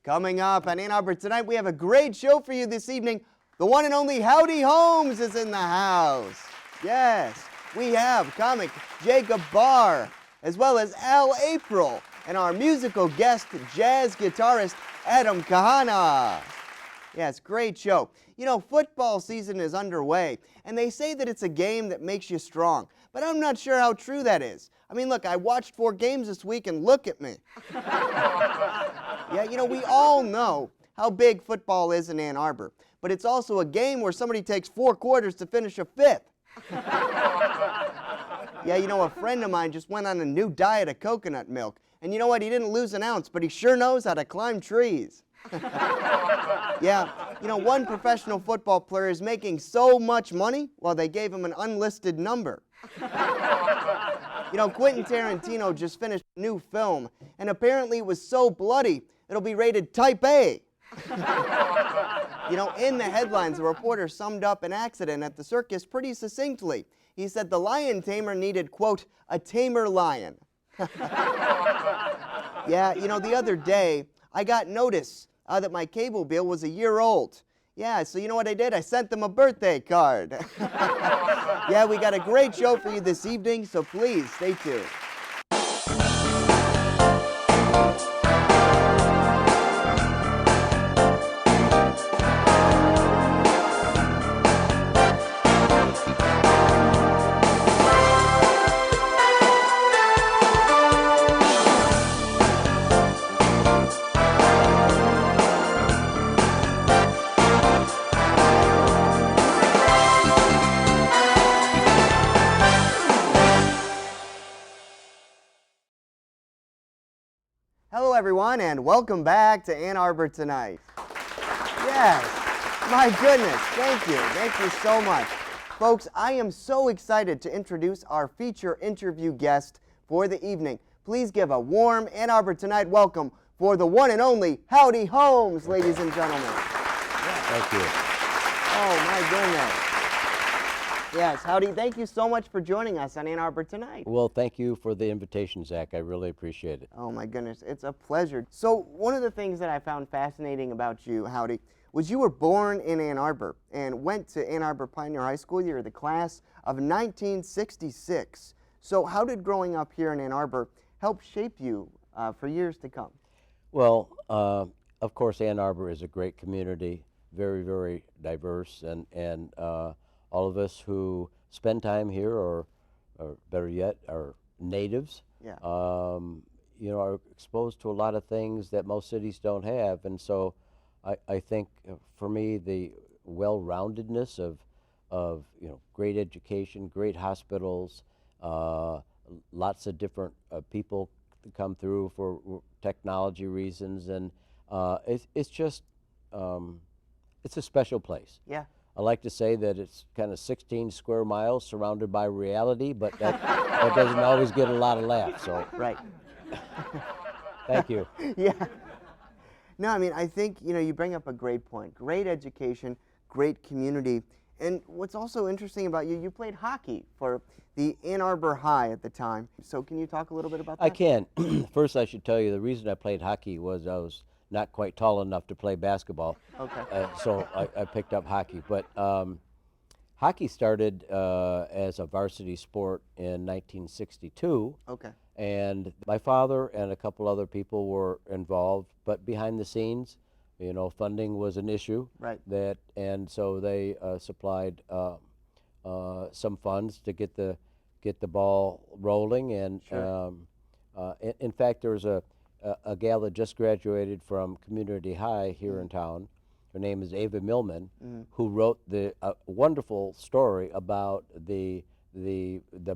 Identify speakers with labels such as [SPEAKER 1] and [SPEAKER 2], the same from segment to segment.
[SPEAKER 1] Coming up on Ann Arbor Tonight, we have a great show for you this evening. The one and only Howdy Holmes is in the house. Yes, we have comic Jacob Barr, as well as Al April, and our musical guest, jazz guitarist Adam Kahana. Yes, great show. You know, football season is underway, and they say that it's a game that makes you strong, but I'm not sure how true that is. I mean, look, I watched 4 games this week, and look at me. Yeah, you know, we all know how big football is in Ann Arbor, but it's also a game where somebody takes 4 quarters to finish a 5th. Yeah, you know, a friend of mine just went on a new diet of coconut milk, and you know what? He didn't lose an ounce, but he sure knows how to climb trees. Yeah, you know, one professional football player is making so much money while they gave him an unlisted number. You know, Quentin Tarantino just finished a new film, and apparently it was so bloody, it'll be rated Type A. You know, in the headlines, the reporter summed up an accident at the circus pretty succinctly. He said the lion tamer needed, quote, a tamer lion. Yeah, you know, the other day, I got notice that my cable bill was a year old. Yeah, so you know what I did? I sent them a birthday card. Yeah, we got a great show for you this evening, so please stay tuned. Hello, everyone, and welcome back to Ann Arbor Tonight. Yes, my goodness, thank you. Thank you so much. Folks, I am so excited to introduce our feature interview guest for the evening. Please give a warm Ann Arbor Tonight welcome for the one and only Howdy Holmes, ladies and gentlemen.
[SPEAKER 2] Thank you.
[SPEAKER 1] Oh, my goodness. Yes, Howdy, thank you so much for joining us on Ann Arbor Tonight.
[SPEAKER 2] Well, thank you for the invitation, Zach. I really appreciate it.
[SPEAKER 1] Oh my goodness, it's a pleasure. So one of the things that I found fascinating about you, Howdy, was you were born in Ann Arbor and went to Ann Arbor Pioneer High School. You were the class of 1966. So how did growing up here in Ann Arbor help shape you for years to come?
[SPEAKER 2] Well, of course, Ann Arbor is a great community, very, very diverse, and all of us who spend time here, or better yet, are natives.
[SPEAKER 1] Yeah.
[SPEAKER 2] You know, are exposed to a lot of things that most cities don't have, and so I think for me the well-roundedness of you know, great education, great hospitals, lots of different people come through for technology reasons, and it's just it's a special place.
[SPEAKER 1] Yeah.
[SPEAKER 2] I like to say that it's kind of 16 square miles surrounded by reality, but that doesn't always get a lot of laughs. So
[SPEAKER 1] Right.
[SPEAKER 2] thank you.
[SPEAKER 1] Yeah. No, I mean, I think, you know, you bring up a great point. Great education, great community. And what's also interesting about you, you played hockey for the Ann Arbor High at the time. So can you talk a little bit about that?
[SPEAKER 2] I can. First, I should tell you the reason I played hockey was I was not quite tall enough to play basketball.
[SPEAKER 1] Okay.
[SPEAKER 2] So I picked up hockey. But hockey started as a varsity sport in 1962.
[SPEAKER 1] Okay.
[SPEAKER 2] And my father and a couple other people were involved, but behind the scenes, you know, funding was an issue.
[SPEAKER 1] Right.
[SPEAKER 2] And so they supplied some funds to get the ball rolling. And
[SPEAKER 1] Sure.
[SPEAKER 2] in fact, there was a gal that just graduated from Community High here in town. Her name is Ava Millman, who wrote the wonderful story about the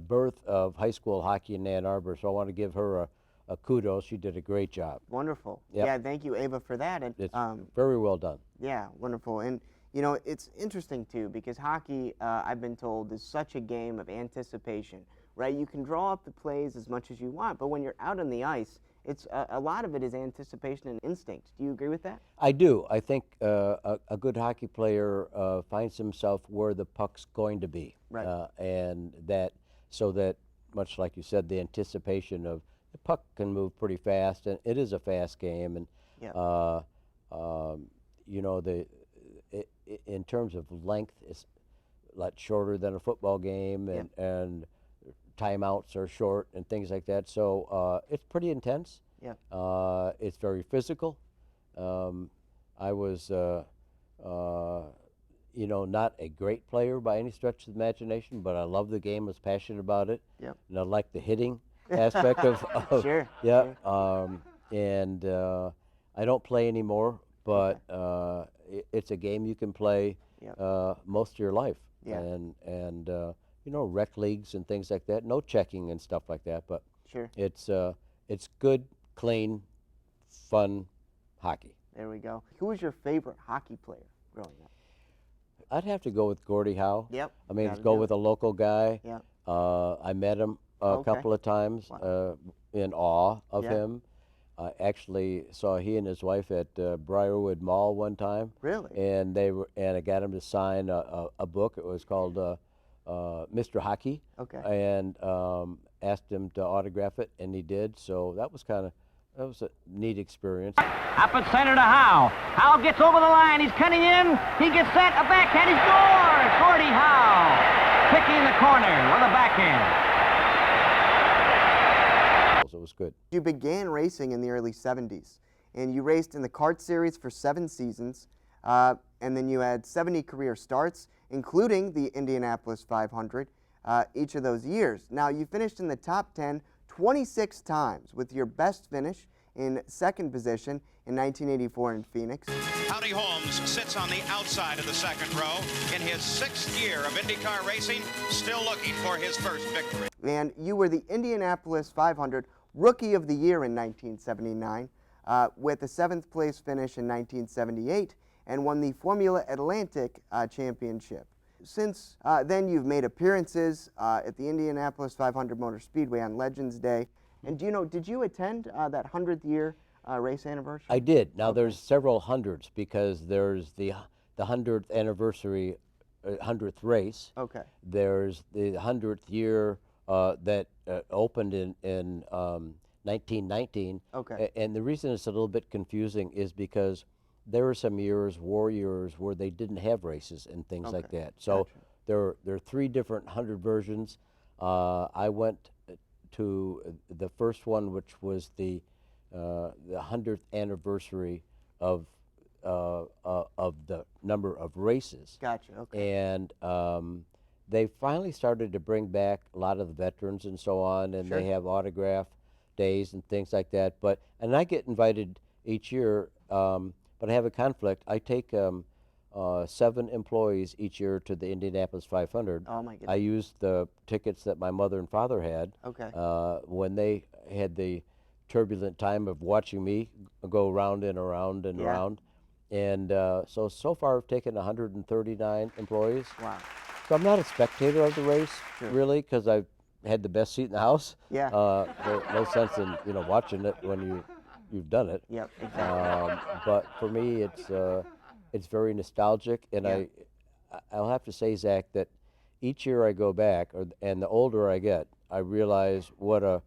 [SPEAKER 2] birth of high school hockey in Ann Arbor. So I want to give her a kudos. She did a great job.
[SPEAKER 1] Wonderful.
[SPEAKER 2] Yep.
[SPEAKER 1] Yeah, thank you, Ava, for that. And
[SPEAKER 2] It's very well done.
[SPEAKER 1] yeah, wonderful. And you know, it's interesting too, because hockey, I've been told, is such a game of anticipation, right? You can draw up the plays as much as you want, but when you're out on the ice, it's a lot of it is anticipation and instinct. Do you agree with that?
[SPEAKER 2] I do. I think a good hockey player finds himself where the puck's going to be.
[SPEAKER 1] Right.
[SPEAKER 2] And that, so that, much like you said, the anticipation of the puck can move pretty fast, and it is a fast game. And
[SPEAKER 1] Yeah.
[SPEAKER 2] you know, in terms of length, it's a lot shorter than a football game, and timeouts are short and things like that. So it's pretty intense.
[SPEAKER 1] Yeah.
[SPEAKER 2] It's very physical. I was, you know, not a great player by any stretch of the imagination, but I love the game, was passionate about it.
[SPEAKER 1] Yep.
[SPEAKER 2] And I like the hitting aspect of
[SPEAKER 1] Sure.
[SPEAKER 2] yeah.
[SPEAKER 1] Sure.
[SPEAKER 2] And I don't play anymore, but it's a game you can play most of your life.
[SPEAKER 1] Yeah.
[SPEAKER 2] And you know, rec leagues and things like that. No checking and stuff like that, but
[SPEAKER 1] Sure.
[SPEAKER 2] it's good, clean, fun hockey.
[SPEAKER 1] There we go. Who was your favorite hockey player growing up?
[SPEAKER 2] I'd have to go with Gordie Howe.
[SPEAKER 1] Yep.
[SPEAKER 2] I mean,
[SPEAKER 1] Gotta
[SPEAKER 2] go
[SPEAKER 1] do
[SPEAKER 2] with
[SPEAKER 1] it.
[SPEAKER 2] a local guy.
[SPEAKER 1] Yeah.
[SPEAKER 2] I met him a couple of times,
[SPEAKER 1] Wow.
[SPEAKER 2] in awe of
[SPEAKER 1] Yeah.
[SPEAKER 2] him. I actually saw he and his wife at Briarwood Mall one time.
[SPEAKER 1] Really?
[SPEAKER 2] And I got him to sign a book. It was called Mr. Hockey.
[SPEAKER 1] Okay.
[SPEAKER 2] And asked him to autograph it, and he did. So that was a neat experience.
[SPEAKER 3] Up at center to Howe. Howe gets over the line. He's cutting in. He gets set. A backhand. He scores! Gordie Howe picking the corner with a backhand.
[SPEAKER 2] So it was good.
[SPEAKER 1] You began racing in the early 70s, and you raced in the kart series for 7 seasons, and then you had 70 career starts, including the Indianapolis 500, each of those years. Now, you finished in the top 10 26 times, with your best finish in second position in 1984 in Phoenix.
[SPEAKER 4] Howdy Holmes sits on the outside of the second row in his 6th year of IndyCar racing, still looking for his first victory.
[SPEAKER 1] And you were the Indianapolis 500 Rookie of the Year in 1979, with a 7th place finish in 1978, and won the Formula Atlantic Championship. Since then, you've made appearances at the Indianapolis 500 Motor Speedway on Legends Day. And do you know, did you attend that 100th year race anniversary?
[SPEAKER 2] I did. Now there's several hundreds, because there's the 100th anniversary, 100th race.
[SPEAKER 1] Okay.
[SPEAKER 2] There's the 100th year that opened in 1919.
[SPEAKER 1] Okay.
[SPEAKER 2] And the reason it's a little bit confusing is because there were some years, war years, where they didn't have races and things like that. So
[SPEAKER 1] Gotcha.
[SPEAKER 2] there are 3 different 100 versions. I went to the first one, which was the 100th anniversary of the number of races.
[SPEAKER 1] Gotcha. Okay.
[SPEAKER 2] And they finally started to bring back a lot of the veterans and so on, and
[SPEAKER 1] Sure.
[SPEAKER 2] they have autograph days and things like that. And I get invited each year, but I have a conflict. I take 7 employees each year to the Indianapolis 500.
[SPEAKER 1] Oh my goodness.
[SPEAKER 2] I used the tickets that my mother and father had
[SPEAKER 1] Okay.
[SPEAKER 2] when they had the turbulent time of watching me go round and around and
[SPEAKER 1] Yeah.
[SPEAKER 2] around. And so far I've taken 139 employees.
[SPEAKER 1] Wow.
[SPEAKER 2] So I'm not a spectator of the race,
[SPEAKER 1] Sure.
[SPEAKER 2] really, because I had the best seat in the house.
[SPEAKER 1] Yeah.
[SPEAKER 2] There's no sense in watching it when you've done it.
[SPEAKER 1] Yep. Exactly.
[SPEAKER 2] But for me, it's very nostalgic, and
[SPEAKER 1] Yeah.
[SPEAKER 2] I'll have to say, Zach, that each year I go back, and the older I get, I realize what a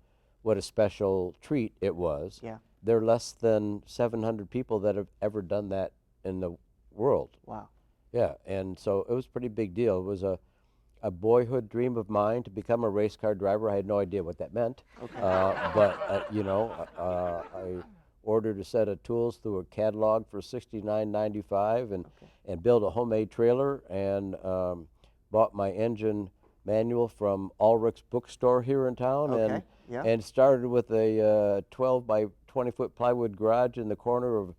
[SPEAKER 2] special treat it was.
[SPEAKER 1] Yeah.
[SPEAKER 2] There are less than 700 people that have ever done that in the world.
[SPEAKER 1] Wow.
[SPEAKER 2] Yeah, and so it was a pretty big deal. It was a boyhood dream of mine to become a race car driver. I had no idea what that meant.
[SPEAKER 1] Okay.
[SPEAKER 2] But I ordered a set of tools through a catalog for $69.95 and built a homemade trailer, and bought my engine manual from Ulrich's bookstore here in town.
[SPEAKER 1] Okay, yeah.
[SPEAKER 2] And started with a 12 by 20 foot plywood garage in the corner of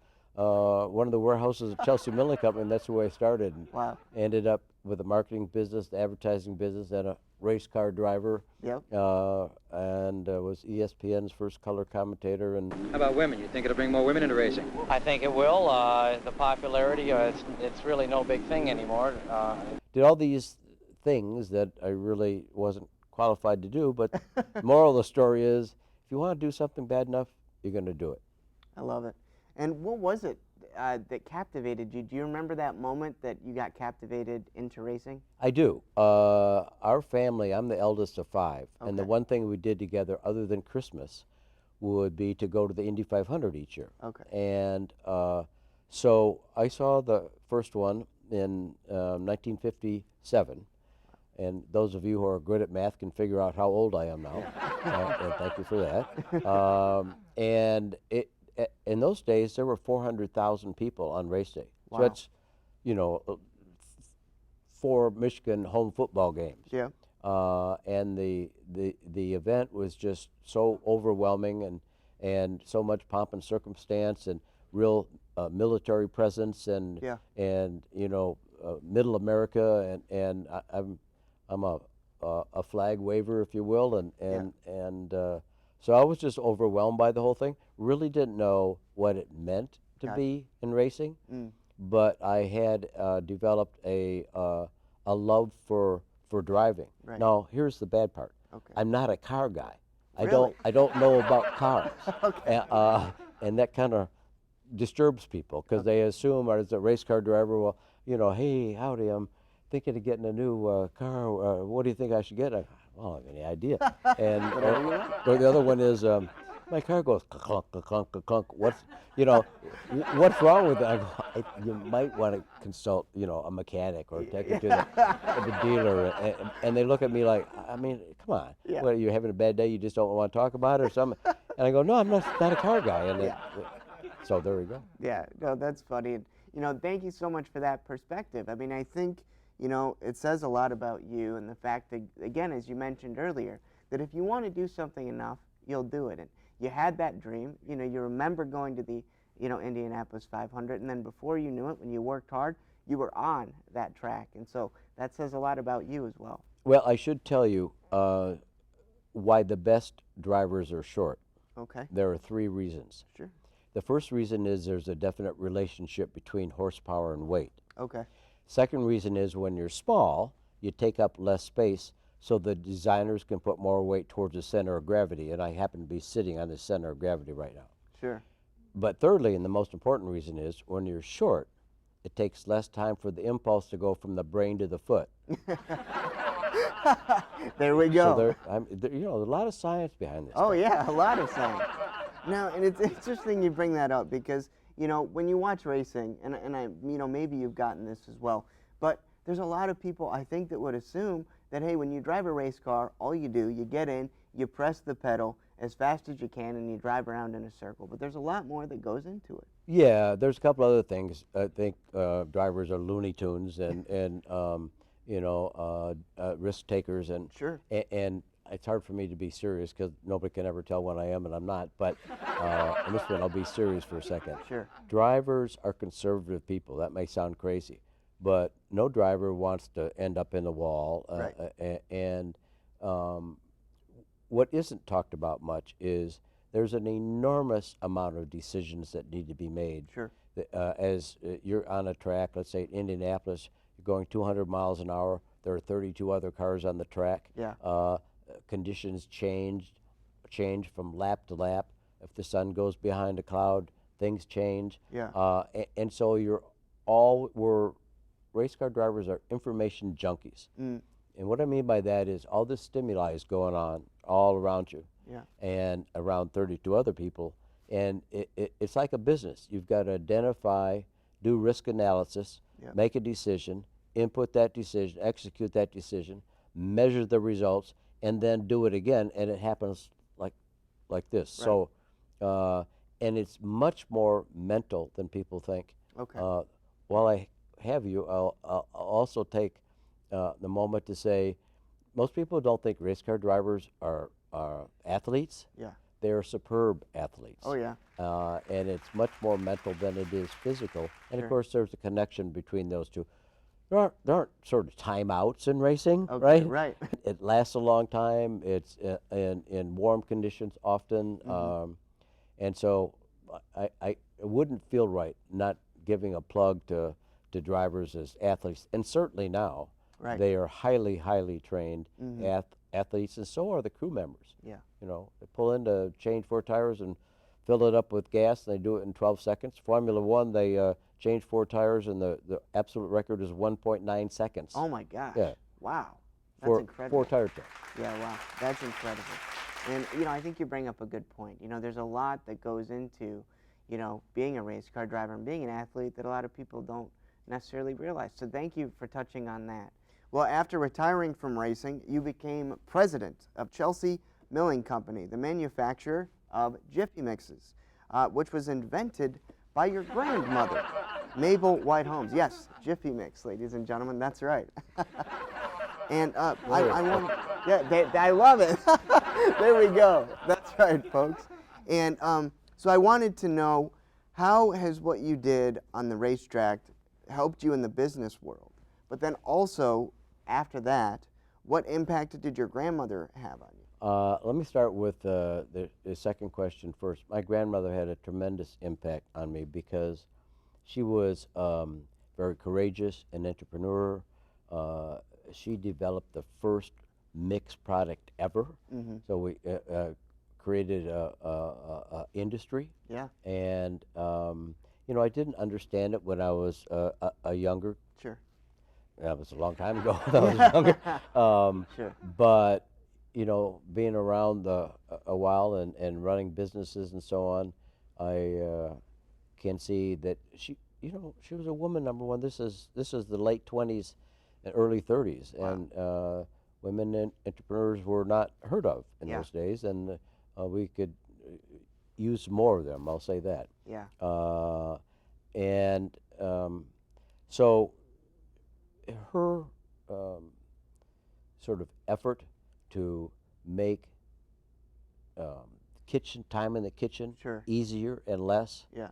[SPEAKER 2] one of the warehouses at Chelsea Milling Company, and that's the way I started. And
[SPEAKER 1] Wow.
[SPEAKER 2] ended up with a marketing business, the advertising business, and a race car driver.
[SPEAKER 1] Yep.
[SPEAKER 2] And was ESPN's first color commentator. And
[SPEAKER 5] How about women? You think it'll bring more women into racing?
[SPEAKER 6] I think it will. The popularity, it's really no big thing anymore.
[SPEAKER 2] did all these things that I really wasn't qualified to do. But the moral of the story is, if you want to do something bad enough, you're going to do it.
[SPEAKER 1] I love it. And what was it that captivated you? Do you remember that moment that you got captivated into racing?
[SPEAKER 2] I do. Our family, I'm the eldest of 5, and the
[SPEAKER 1] Okay.
[SPEAKER 2] one thing we did together other than Christmas would be to go to the Indy 500 each year.
[SPEAKER 1] Okay.
[SPEAKER 2] And So I saw the first one in 1957, and those of you who are good at math can figure out how old I am now. And thank you for that. And in those days, there were 400,000 people on race day.
[SPEAKER 1] Wow.
[SPEAKER 2] So that's, you know, 4 Michigan home football games.
[SPEAKER 1] Yeah.
[SPEAKER 2] And the event was just so overwhelming, and so much pomp and circumstance, and real military presence, and
[SPEAKER 1] Yeah.
[SPEAKER 2] and you know, Middle America, and I'm a flag waver, if you will, and so I was just overwhelmed by the whole thing. Really didn't know what it meant to
[SPEAKER 1] Gotcha.
[SPEAKER 2] be in racing,
[SPEAKER 1] Mm.
[SPEAKER 2] but I had developed a love for driving.
[SPEAKER 1] Right.
[SPEAKER 2] Now, here's the bad part.
[SPEAKER 1] Okay.
[SPEAKER 2] I'm not a car guy.
[SPEAKER 1] Really?
[SPEAKER 2] I don't know about cars.
[SPEAKER 1] Okay.
[SPEAKER 2] And that kind of disturbs people, because they assume, as a race car driver, well, you know, hey, howdy, I'm thinking of getting a new car. What do you think I should get? I don't have any idea. And or the other one is, my car goes clunk, clunk, clunk. What's, you know, what's wrong with it? I go, you might want to consult, you know, a mechanic, or take it to the dealer. And they look at me like, I mean, come on.
[SPEAKER 1] Yeah.
[SPEAKER 2] What, are you having a bad day? You just don't want to talk about it or something? And I go, no, I'm not a car guy. And so there we go.
[SPEAKER 1] Yeah, no, that's funny. And, you know, thank you so much for that perspective. I mean, I think, you know, it says a lot about you, and the fact that, again, as you mentioned earlier, that if you want to do something enough, you'll do it. And you had that dream. You know, you remember going to the, you know, Indianapolis 500, and then before you knew it, when you worked hard, you were on that track. And so that says a lot about you as well.
[SPEAKER 2] Well, I should tell you why the best drivers are short.
[SPEAKER 1] Okay.
[SPEAKER 2] There are 3 reasons.
[SPEAKER 1] Sure.
[SPEAKER 2] The first reason is there's a definite relationship between horsepower and weight.
[SPEAKER 1] Okay.
[SPEAKER 2] Second reason is when you're small, you take up less space, so the designers can put more weight towards the center of gravity, and I happen to be sitting on the center of gravity right now.
[SPEAKER 1] Sure.
[SPEAKER 2] But thirdly, and the most important reason, is when you're short, it takes less time for the impulse to go from the brain to the foot.
[SPEAKER 1] There we go.
[SPEAKER 2] So you know, there's a lot of science behind this.
[SPEAKER 1] Oh yeah, a lot of science. Now, and it's interesting you bring that up, because, you know, when you watch racing, and I, you know, maybe you've gotten this as well, but there's a lot of people, I think, that would assume that, hey, when you drive a race car, all you do, you get in, you press the pedal as fast as you can, and you drive around in a circle. But there's a lot more that goes into it.
[SPEAKER 2] Yeah, there's a couple other things. I think drivers are Looney Tunes, and you know, risk takers, and
[SPEAKER 1] Sure.
[SPEAKER 2] And it's hard for me to be serious, because nobody can ever tell when I am and I'm not. But in this one, I'll be serious for a second.
[SPEAKER 1] Sure.
[SPEAKER 2] Drivers are conservative people. That may sound crazy, but no driver wants to end up in the wall.
[SPEAKER 1] Right.
[SPEAKER 2] And what isn't talked about much is there's an enormous amount of decisions that need to be made.
[SPEAKER 1] Sure.
[SPEAKER 2] As you're on a track, let's say at Indianapolis, you're going 200 miles an hour. There are 32 other cars on the track.
[SPEAKER 1] Yeah.
[SPEAKER 2] Conditions change from lap to lap. If the sun goes behind a cloud, things change.
[SPEAKER 1] Yeah.
[SPEAKER 2] And so we're race car drivers are information junkies.
[SPEAKER 1] Mm.
[SPEAKER 2] And what I mean by that is all this stimuli is going on all around you.
[SPEAKER 1] Yeah.
[SPEAKER 2] And around 32 other people. And it's like a business. You've got to identify, do risk analysis,
[SPEAKER 1] Yep.
[SPEAKER 2] make a decision, input that decision, execute that decision, measure the results, and then do it again. And it happens like this.
[SPEAKER 1] Right.
[SPEAKER 2] So, and it's much more mental than people think.
[SPEAKER 1] Okay.
[SPEAKER 2] While I have you, I'll also take the moment to say, most people don't think race car drivers are athletes.
[SPEAKER 1] Yeah.
[SPEAKER 2] They are superb athletes.
[SPEAKER 1] Oh yeah.
[SPEAKER 2] And it's much more mental than it is physical. And
[SPEAKER 1] Sure.
[SPEAKER 2] of course, there's a connection between those two. There aren't sort of timeouts in racing,
[SPEAKER 1] Okay,
[SPEAKER 2] right?
[SPEAKER 1] right.
[SPEAKER 2] It lasts a long time. It's in warm conditions often.
[SPEAKER 1] Mm-hmm.
[SPEAKER 2] And so I wouldn't feel right not giving a plug to drivers as athletes. And certainly now,
[SPEAKER 1] Right.
[SPEAKER 2] they are highly, highly trained
[SPEAKER 1] Mhm.
[SPEAKER 2] athletes, and so are the crew members.
[SPEAKER 1] Yeah.
[SPEAKER 2] You know, they pull in to change 4 tires and fill it up with gas, and they do it in 12 seconds. Formula One, they change 4 tires, and the absolute record is 1.9 seconds.
[SPEAKER 1] Oh my gosh.
[SPEAKER 2] Yeah.
[SPEAKER 1] Wow. That's
[SPEAKER 2] for
[SPEAKER 1] incredible.
[SPEAKER 2] 4 tire change.
[SPEAKER 1] Yeah, wow, that's incredible. And, you know, I think you bring up a good point. You know, there's a lot that goes into, you know, being a race car driver and being an athlete that a lot of people don't necessarily realize. So thank you for touching on that. Well, after retiring from racing, you became president of Chelsea Milling Company, the manufacturer of Jiffy mixes, which was invented by your grandmother, Mabel White Holmes. Yes, Jiffy mix, ladies and gentlemen, that's right. And I want, yeah, I love it. There we go. That's right, folks. And so I wanted to know, how has what you did on the racetrack helped you in the business world? But then also, after that, what impact did your grandmother have on you?
[SPEAKER 2] Let me start with the second question first. My grandmother had a tremendous impact on me because she was very courageous, an entrepreneur. She developed the first mixed product ever. Mm-hmm. So we created a industry.
[SPEAKER 1] Yeah.
[SPEAKER 2] And you know, I didn't understand it when I was a younger.
[SPEAKER 1] Sure.
[SPEAKER 2] That was a long time ago when I was younger.
[SPEAKER 1] Sure.
[SPEAKER 2] But you know, being around a while and running businesses and so on, I can see that she, you know, she was a woman. Number one, this is the late 20s and early 30s, wow. And women entrepreneurs were not heard of in those days, and we could use more of them. I'll say that.
[SPEAKER 1] Yeah.
[SPEAKER 2] And so her sort of effort to make kitchen time in the kitchen
[SPEAKER 1] sure.
[SPEAKER 2] easier and less.
[SPEAKER 1] Yeah.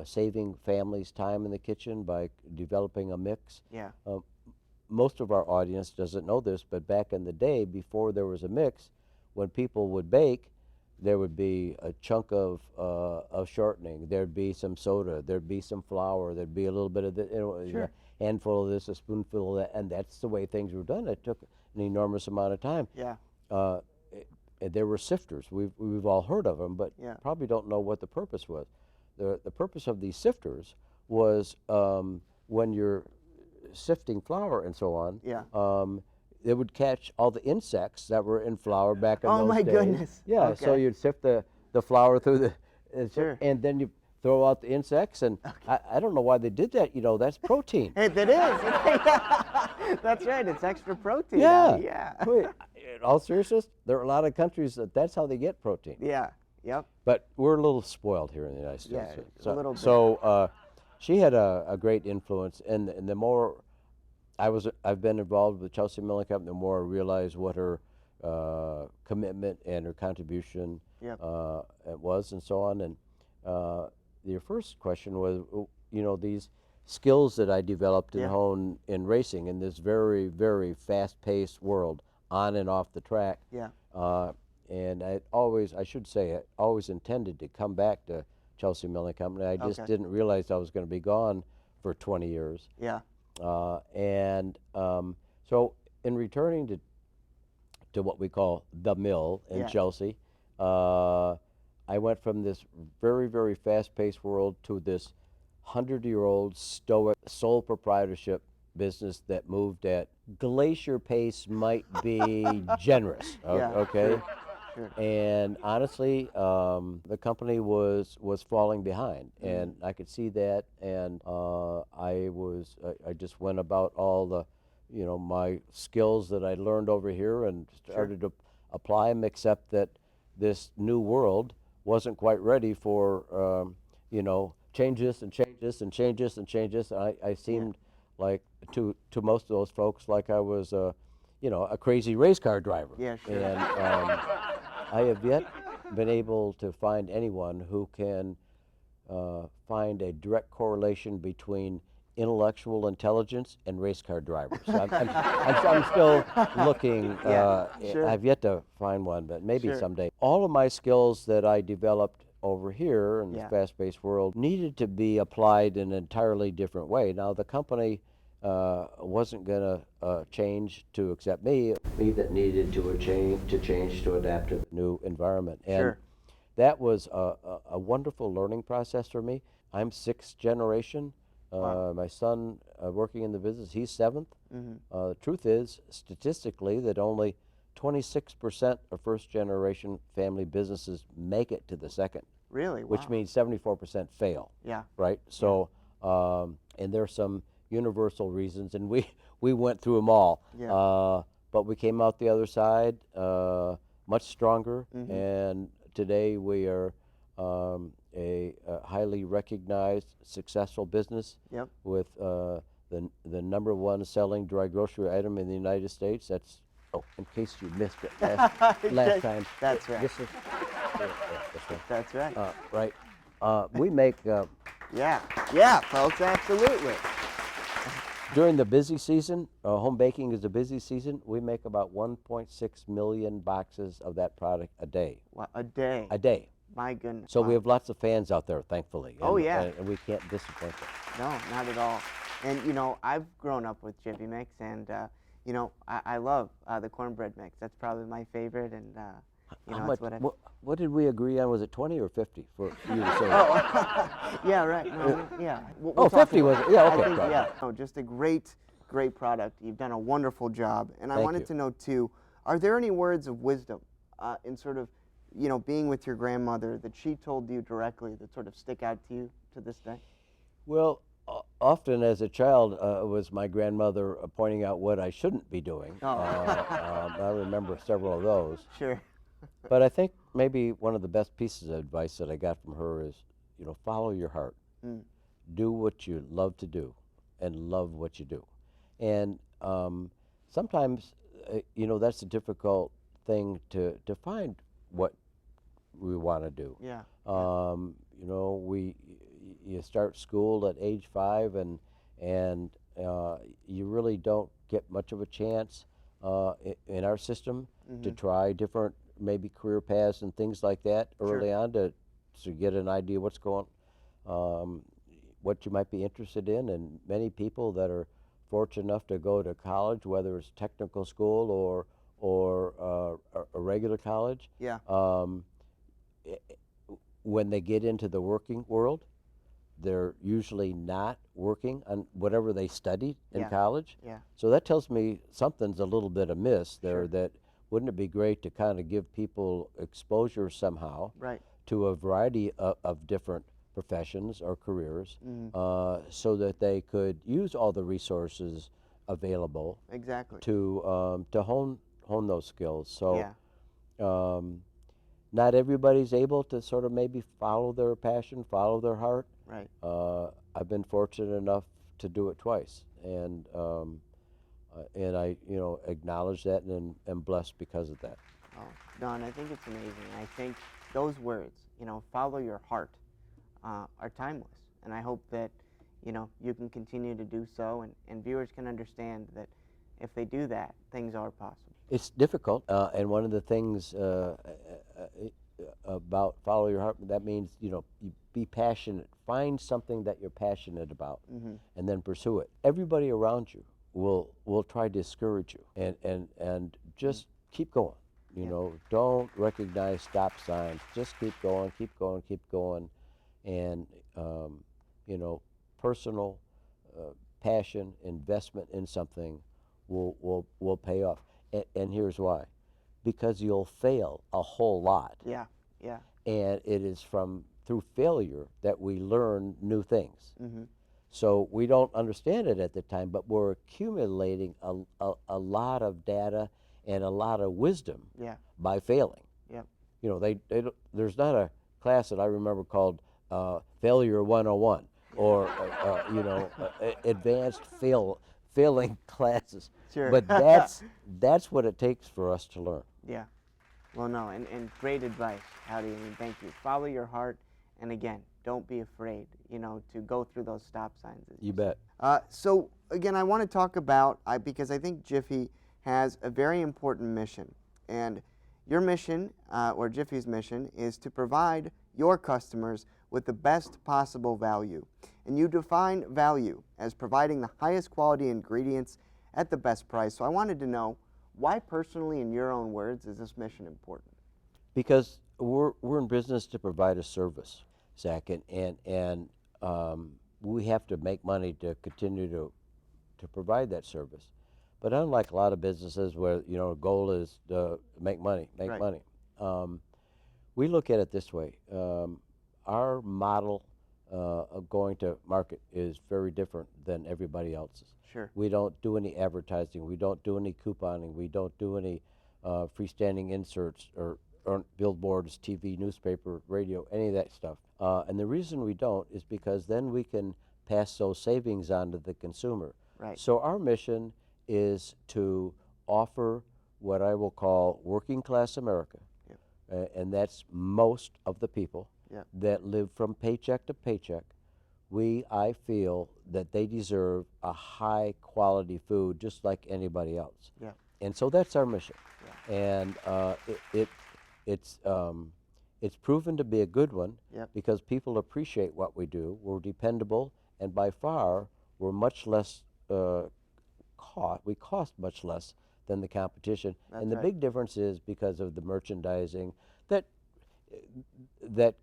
[SPEAKER 2] Saving families time in the kitchen by developing a mix.
[SPEAKER 1] Yeah.
[SPEAKER 2] Most of our audience doesn't know this, but back in the day, before there was a mix, when people would bake, there would be a chunk of shortening. There'd be some soda. There'd be some flour. There'd be a little bit of the, you know,
[SPEAKER 1] sure.
[SPEAKER 2] a handful of this, a spoonful of that, and that's the way things were done. It took an enormous amount of time.
[SPEAKER 1] Yeah.
[SPEAKER 2] There were sifters. We've all heard of them, but
[SPEAKER 1] yeah.
[SPEAKER 2] probably don't know what the purpose was. The purpose of these sifters was when you're sifting flour and so on.
[SPEAKER 1] Yeah.
[SPEAKER 2] It would catch all the insects that were in flour back in those days.
[SPEAKER 1] Oh my goodness.
[SPEAKER 2] Yeah.
[SPEAKER 1] Okay.
[SPEAKER 2] So you'd sift the flour through
[SPEAKER 1] sure.
[SPEAKER 2] and then you throw out the insects, and okay. I don't know why they did that. You know, that's protein.
[SPEAKER 1] Hey, that is. That's right. It's extra protein.
[SPEAKER 2] Yeah.
[SPEAKER 1] Yeah.
[SPEAKER 2] In all seriousness, there are a lot of countries that's how they get protein.
[SPEAKER 1] Yeah. Yep.
[SPEAKER 2] But we're a little spoiled here in the United States.
[SPEAKER 1] Yeah, a little bit.
[SPEAKER 2] So she had a great influence, and the more I've been involved with Chelsea Milling Company, the more I realize what her commitment and her contribution
[SPEAKER 1] yep.
[SPEAKER 2] was, and so on. And your first question was, you know, these skills that I developed and honed in racing in this very, very fast-paced world, on and off the track.
[SPEAKER 1] Yeah.
[SPEAKER 2] And I always intended to come back to Chelsea Milling Company. I just didn't realize I was going to be gone for 20 years.
[SPEAKER 1] Yeah.
[SPEAKER 2] So in returning to what we call the mill in Chelsea, I went from this very, very fast-paced world to this 100-year-old stoic sole proprietorship business that moved at glacier pace might be generous. Okay.
[SPEAKER 1] Sure.
[SPEAKER 2] And honestly, the company was falling behind, and I could see that. And I just went about all the, you know, my skills that I learned over here and started to apply them. Except that this new world wasn't quite ready for, you know, changes and changes and changes and changes. I seemed like to most of those folks like I was, you know, a crazy race car driver.
[SPEAKER 1] Yeah, sure.
[SPEAKER 2] And I have yet been able to find anyone who can find a direct correlation between intellectual intelligence and race car drivers. I'm still looking.
[SPEAKER 1] Sure.
[SPEAKER 2] I've yet to find one, but maybe someday. All of my skills that I developed over here in this fast-paced world needed to be applied in an entirely different way. Now, the company wasn't going to change to accept me that needed to change to adapt to the new environment. And that was a wonderful learning process for me. I'm 6th generation. My son working in the business, he's 7th. The truth is, statistically, that only 26% of first-generation family businesses make it to the 2nd
[SPEAKER 1] Really?
[SPEAKER 2] which
[SPEAKER 1] Wow.
[SPEAKER 2] means 74% fail.
[SPEAKER 1] Yeah.
[SPEAKER 2] Right? So, and there's some universal reasons, and we went through them all.
[SPEAKER 1] Yeah.
[SPEAKER 2] But we came out the other side much stronger,
[SPEAKER 1] Mm-hmm.
[SPEAKER 2] and today we are a highly recognized, successful business
[SPEAKER 1] Yep.
[SPEAKER 2] with the #1 selling dry grocery item in the United States. That's, oh, in case you missed it last time.
[SPEAKER 1] That's right.
[SPEAKER 2] This is, this one.
[SPEAKER 1] That's right.
[SPEAKER 2] Right. We make,
[SPEAKER 1] Yeah. Yeah, folks, absolutely.
[SPEAKER 2] during the busy season, home baking is a busy season, we make about 1.6 million boxes of that product a day.
[SPEAKER 1] Wow, a day.
[SPEAKER 2] A day.
[SPEAKER 1] My goodness.
[SPEAKER 2] So
[SPEAKER 1] Wow.
[SPEAKER 2] we have lots of fans out there, thankfully.
[SPEAKER 1] Oh, yeah.
[SPEAKER 2] And we can't disappoint them.
[SPEAKER 1] No, not at all. And, you know, I've grown up with Jiffy Mix, and, you know, I love the cornbread mix. That's probably my favorite, and, you know,
[SPEAKER 2] How
[SPEAKER 1] that's
[SPEAKER 2] much,
[SPEAKER 1] what I...
[SPEAKER 2] what did we agree on? Was it 20 or 50 for you to say?
[SPEAKER 1] Yeah, right. No, yeah. We'll
[SPEAKER 2] Oh,
[SPEAKER 1] talk
[SPEAKER 2] 50 was
[SPEAKER 1] about
[SPEAKER 2] it? Yeah,
[SPEAKER 1] I
[SPEAKER 2] okay,
[SPEAKER 1] think,
[SPEAKER 2] right,
[SPEAKER 1] yeah.
[SPEAKER 2] right.
[SPEAKER 1] No, just a great product. You've done a wonderful job. And I
[SPEAKER 2] Thank
[SPEAKER 1] wanted
[SPEAKER 2] you.
[SPEAKER 1] to know, too, are there any words of wisdom in sort of, you know, being with your grandmother that she told you directly that sort of stick out to you to this day?
[SPEAKER 2] Well, often as a child, it was my grandmother pointing out what I shouldn't be doing.
[SPEAKER 1] Oh.
[SPEAKER 2] I remember several of those.
[SPEAKER 1] Sure.
[SPEAKER 2] But I think maybe one of the best pieces of advice that I got from her is, you know, follow your heart.
[SPEAKER 1] Mm.
[SPEAKER 2] Do what you love to do and love what you do. And sometimes, you know, that's a difficult thing to find what we want to do.
[SPEAKER 1] Yeah.
[SPEAKER 2] You know, you start school at age 5 and you really don't get much of a chance in our system to try different maybe career paths and things like that early on to get an idea what's going what you might be interested in. And many people that are fortunate enough to go to college, whether it's technical school or a regular college,
[SPEAKER 1] Yeah.
[SPEAKER 2] When they get into the working world, they're usually not working on whatever they studied in
[SPEAKER 1] Yeah.
[SPEAKER 2] college.
[SPEAKER 1] Yeah.
[SPEAKER 2] So that tells me something's a little bit amiss there.
[SPEAKER 1] Sure.
[SPEAKER 2] That wouldn't it be great to kind of give people exposure somehow
[SPEAKER 1] Right.
[SPEAKER 2] to a variety of different professions or careers,
[SPEAKER 1] Mm.
[SPEAKER 2] so that they could use all the resources available
[SPEAKER 1] Exactly.
[SPEAKER 2] to hone those skills. So
[SPEAKER 1] Yeah.
[SPEAKER 2] not everybody's able to sort of maybe follow their passion, follow their heart.
[SPEAKER 1] Right.
[SPEAKER 2] I've been fortunate enough to do it twice, and I, you know, acknowledge that and am blessed because of that.
[SPEAKER 1] Oh, Don, I think it's amazing. I think those words, you know, follow your heart, are timeless. And I hope that, you know, you can continue to do so, and viewers can understand that if they do that, things are possible.
[SPEAKER 2] It's difficult, and one of the things about follow your heart, that means, you know, you be passionate. Find something that you're passionate about, and then pursue it. Everybody around you will try to discourage you, and just keep going. You know, don't recognize stop signs. Just keep going, keep going, keep going, and you know, personal passion, investment in something will pay off. And here's why: because you'll fail a whole lot.
[SPEAKER 1] Yeah. Yeah.
[SPEAKER 2] And it is through failure that we learn new things. So we don't understand it at the time, but we're accumulating a lot of data and a lot of wisdom by failing.
[SPEAKER 1] Yep.
[SPEAKER 2] You know, there's not a class that I remember called Failure 101 or you know, advanced failing classes.
[SPEAKER 1] Sure.
[SPEAKER 2] But that's what it takes for us to learn.
[SPEAKER 1] Yeah. Well, no, and great advice, Howdy. I mean, thank you. Follow your heart, and again, don't be afraid, you know, to go through those stop signs.
[SPEAKER 2] You bet.
[SPEAKER 1] So again, I want to talk about, because I think Jiffy has a very important mission, and your mission, or Jiffy's mission, is to provide your customers with the best possible value. And you define value as providing the highest quality ingredients at the best price. So I wanted to know, why personally, in your own words, is this mission important?
[SPEAKER 2] Because we're in business to provide a service, Zach, and we have to make money to continue to provide that service. But unlike a lot of businesses where, you know, the goal is to make money,
[SPEAKER 1] Right.
[SPEAKER 2] we look at it this way. our model of going to market is very different than everybody else's.
[SPEAKER 1] Sure.
[SPEAKER 2] We don't do any advertising. We don't do any couponing. We don't do any freestanding inserts or billboards, TV, newspaper, radio, any of that stuff. And the reason we don't is because then we can pass those savings on to the consumer.
[SPEAKER 1] Right.
[SPEAKER 2] So our mission is to offer what I will call working class America, and that's most of the people that live from paycheck to paycheck. I feel that they deserve a high quality food just like anybody else.
[SPEAKER 1] Yeah.
[SPEAKER 2] And so that's our mission.
[SPEAKER 1] Yeah.
[SPEAKER 2] And it's proven to be a good one because people appreciate what we do. We're dependable, and by far we're much less we cost much less than the competition.
[SPEAKER 1] That's
[SPEAKER 2] and the
[SPEAKER 1] right.
[SPEAKER 2] big difference is because of the merchandising that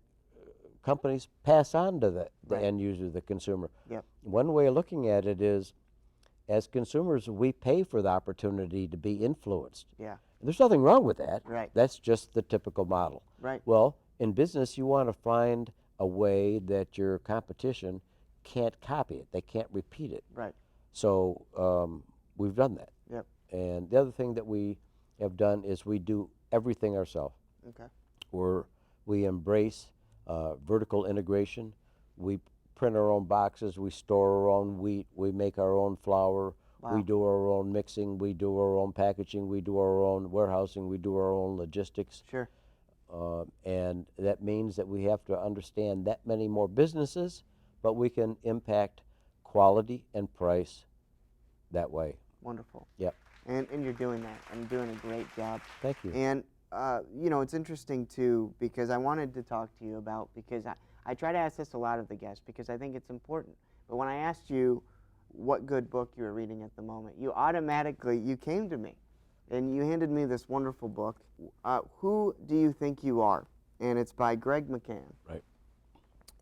[SPEAKER 2] companies pass on to the end user, the consumer.
[SPEAKER 1] Yep.
[SPEAKER 2] One way of looking at it is, as consumers, we pay for the opportunity to be influenced.
[SPEAKER 1] Yeah.
[SPEAKER 2] There's nothing wrong with that.
[SPEAKER 1] Right.
[SPEAKER 2] That's just the typical model.
[SPEAKER 1] Right.
[SPEAKER 2] Well, in business, you want to find a way that your competition can't copy it. They can't repeat it.
[SPEAKER 1] Right.
[SPEAKER 2] So we've done that.
[SPEAKER 1] Yep.
[SPEAKER 2] And the other thing that we have done is we do everything ourselves.
[SPEAKER 1] Okay.
[SPEAKER 2] We embrace vertical integration. We print our own boxes. We store our own wheat. We make our own flour.
[SPEAKER 1] Wow.
[SPEAKER 2] We do our own mixing. We do our own packaging. We do our own warehousing. We do our own logistics.
[SPEAKER 1] Sure.
[SPEAKER 2] And that means that we have to understand that many more businesses, but we can impact quality and price that way.
[SPEAKER 1] Wonderful.
[SPEAKER 2] Yep.
[SPEAKER 1] And you're doing that, and doing a great job.
[SPEAKER 2] Thank you.
[SPEAKER 1] And you know, it's interesting too, because I wanted to talk to you about, because I try to ask this a lot of the guests because I think it's important. But when I asked you what good book you were reading at the moment, you came to me and you handed me this wonderful book, Who Do You Think You Are? And it's by Greg McCann.
[SPEAKER 2] Right.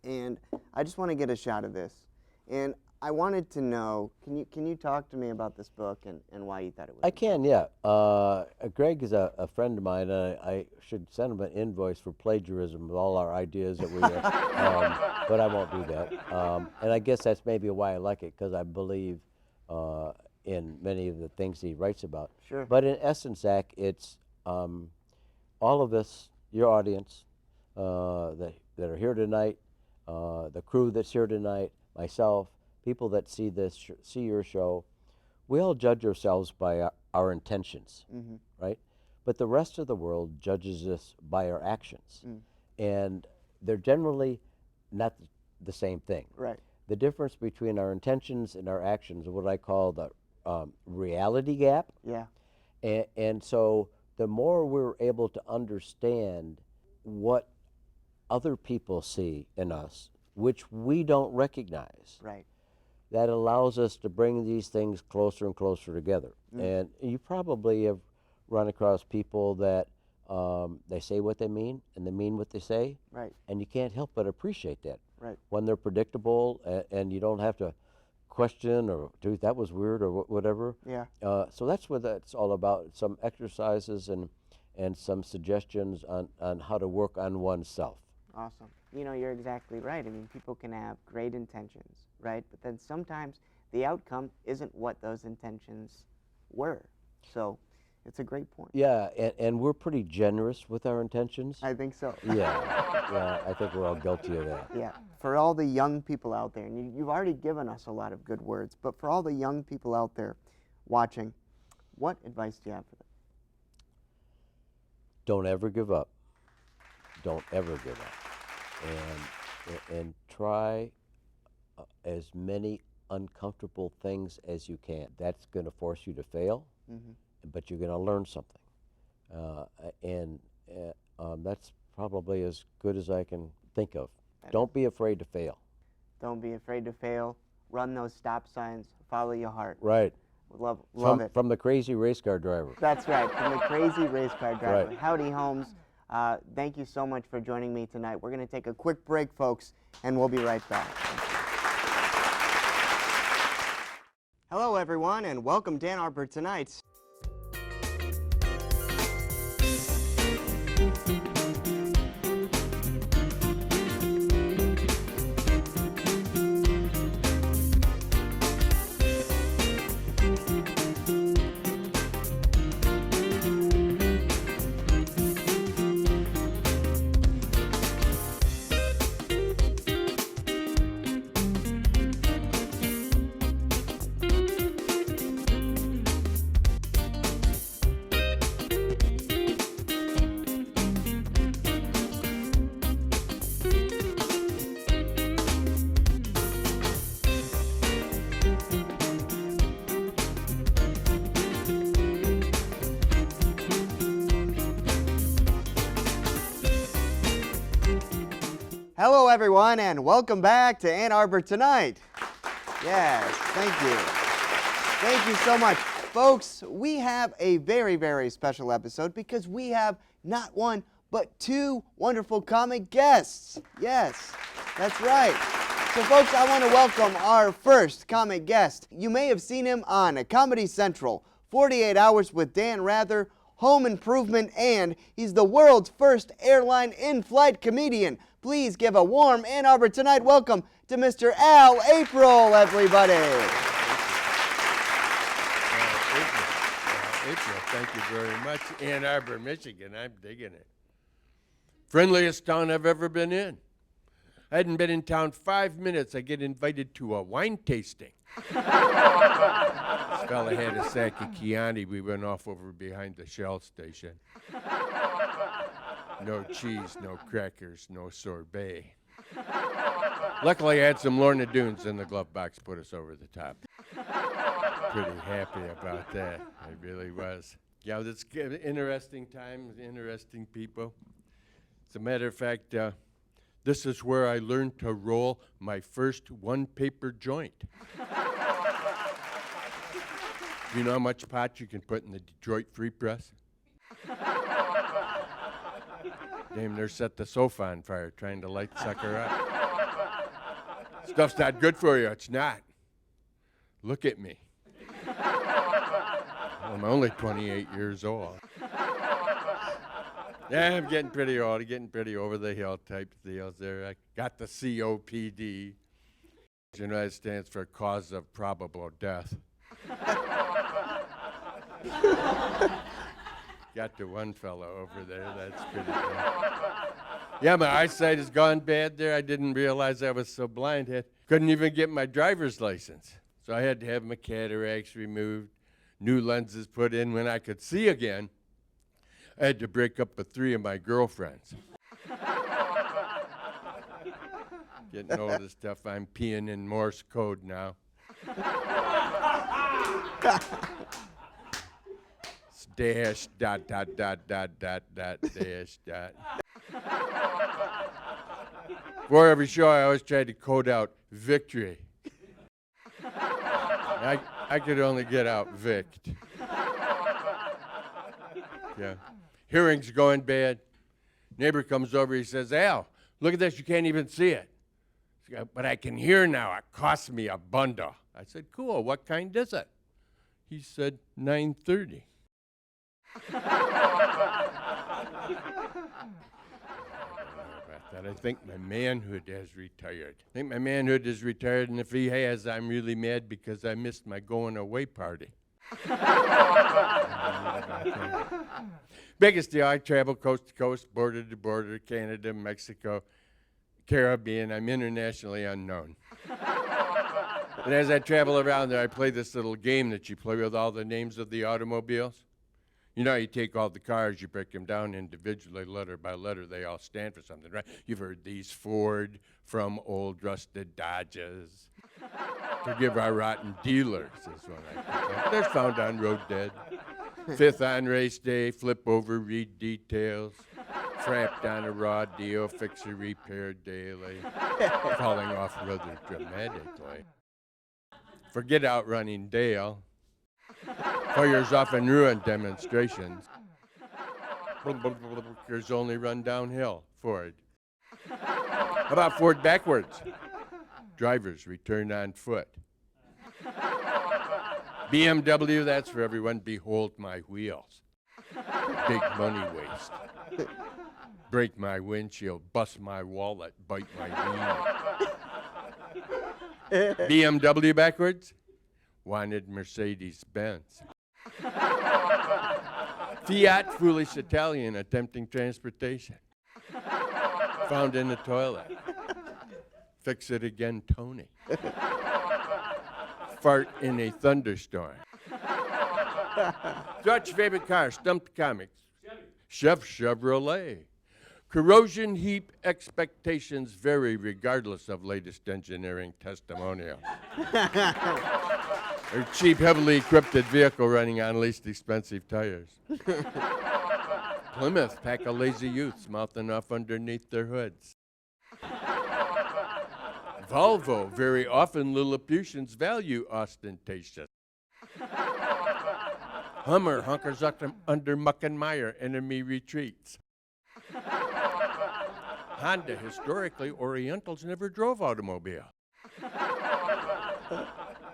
[SPEAKER 1] And I just want to get a shot of this. And I wanted to know, can you talk to me about this book and why you thought it was?
[SPEAKER 2] I can, yeah. Greg is a friend of mine, and I should send him an invoice for plagiarism of all our ideas that we have, but I won't do that. And I guess that's maybe why I like it, because I believe in many of the things he writes about.
[SPEAKER 1] Sure.
[SPEAKER 2] But in essence, Zach, it's all of us, your audience, that are here tonight, the crew that's here tonight, myself, people that see see your show, we all judge ourselves by our intentions, right? But the rest of the world judges us by our actions. And they're generally not the same thing.
[SPEAKER 1] Right.
[SPEAKER 2] The difference between our intentions and our actions is what I call the reality gap.
[SPEAKER 1] Yeah.
[SPEAKER 2] And so the more we're able to understand what other people see in us, which we don't recognize,
[SPEAKER 1] Right.
[SPEAKER 2] that allows us to bring these things closer and closer together. And you probably have run across people that they say what they mean and they mean what they say.
[SPEAKER 1] Right.
[SPEAKER 2] And you can't help but appreciate that.
[SPEAKER 1] Right.
[SPEAKER 2] When they're predictable and you don't have to question or, dude, that was weird or whatever.
[SPEAKER 1] Yeah.
[SPEAKER 2] So that's what that's all about. Some exercises and some suggestions on how to work on oneself.
[SPEAKER 1] Awesome. You know, you're exactly right. I mean, people can have great intentions, right? But then sometimes the outcome isn't what those intentions were. So it's a great point.
[SPEAKER 2] Yeah, and we're pretty generous with our intentions.
[SPEAKER 1] I think so.
[SPEAKER 2] Yeah, I think we're all guilty of that.
[SPEAKER 1] Yeah. For all the young people out there, and you've already given us a lot of good words, but for all the young people out there watching, what advice do you have for them?
[SPEAKER 2] Don't ever give up. Don't ever give up. And try as many uncomfortable things as you can. That's going to force you to fail, but you're going to learn something. That's probably as good as I can think of. Don't be afraid to fail.
[SPEAKER 1] Don't be afraid to fail. Run those stop signs. Follow your heart.
[SPEAKER 2] Right.
[SPEAKER 1] Love it.
[SPEAKER 2] From the crazy race car driver.
[SPEAKER 1] That's right. From the crazy race car driver.
[SPEAKER 2] Right.
[SPEAKER 1] Howdy Holmes. Thank you so much for joining me tonight. We're going to take a quick break, folks, and we'll be right back. Hello, everyone, and welcome to Ann Arbor Tonight. Hello, everyone, and welcome back to Ann Arbor Tonight. Yes, thank you. Thank you so much. Folks, we have a very, very special episode because we have not one, but two wonderful comic guests. Yes, that's right. So, folks, I want to welcome our first comic guest. You may have seen him on Comedy Central, 48 Hours with Dan Rather, Home Improvement, and he's the world's first airline in-flight comedian. Please give a warm Ann Arbor Tonight welcome to Mr. Al April, everybody.
[SPEAKER 7] April, thank you very much. Ann Arbor, Michigan, I'm digging it. Friendliest town I've ever been in. I hadn't been in town 5 minutes, I get invited to a wine tasting. This fella had a sack of Chianti. We went off over behind the Shell station. No cheese, no crackers, no sorbet. Luckily, I had some Lorna Doones in the glove box, put us over the top. Pretty happy about that. I really was. Yeah, it's an interesting time, interesting people. As a matter of fact, this is where I learned to roll my first one-paper joint. You know how much pot you can put in the Detroit Free Press? Damn near set the sofa on fire trying to light the sucker up. Stuff's not good for you. It's not. Look at me. I'm only 28 years old. Yeah, I'm getting pretty old, getting pretty over the hill type deals there. I got the COPD. You know, that stands for cause of probable death. Got the one fellow over there, that's pretty good. Yeah, my eyesight has gone bad there. I didn't realize I was so blind. Couldn't even get my driver's license. So I had to have my cataracts removed, new lenses put in. When I could see again, I had to break up with 3 of my girlfriends. Getting all this stuff, I'm peeing in Morse code now. Dash, dot, dot, dot, dot, dot, dot, dash, dot. For every show, I always tried to code out victory. I could only get out vict. Yeah. Hearing's going bad. Neighbor comes over, he says, Al, look at this, you can't even see it. But I can hear now, it cost me a bundle. I said, cool, what kind is it? He said, 930. I think my manhood has retired. I think my manhood is retired, and if he has, I'm really mad because I missed my going away party. Biggest deal, I travel coast to coast, border to border, Canada, Mexico, Caribbean. I'm internationally unknown. And as I travel around there, I play this little game that you play with all the names of the automobiles. You know, you take all the cars, you break them down individually, letter by letter. They all stand for something, right? You've heard these: Ford from old rusted Dodges. Forgive our rotten dealers, is what I think. They're found on road dead. Fifth on race day, flip over, read details. Trapped on a raw deal, fix a repair daily. Falling off rather dramatically. Forget outrunning Dale. Fires often ruin demonstrations. There's only run downhill. Ford. How about Ford backwards? Drivers return on foot. BMW, that's for everyone. Behold my wheels. Big money waste. Break my windshield, bust my wallet, bite my knee. BMW backwards? Wanted Mercedes-Benz. Fiat, foolish Italian, attempting transportation. Found in the toilet. Fix it again, Tony. Fart in a thunderstorm. What's your favorite car? Stump the comics. Chevrolet. Corrosion heap expectations vary regardless of latest engineering testimonial. A cheap, heavily equipped vehicle running on least expensive tires. Plymouth, pack of lazy youths mouthing off underneath their hoods. Volvo, very often Lilliputians value ostentatious. Hummer hunkers up under muck and mire, enemy retreats. Honda, historically, Orientals never drove automobile.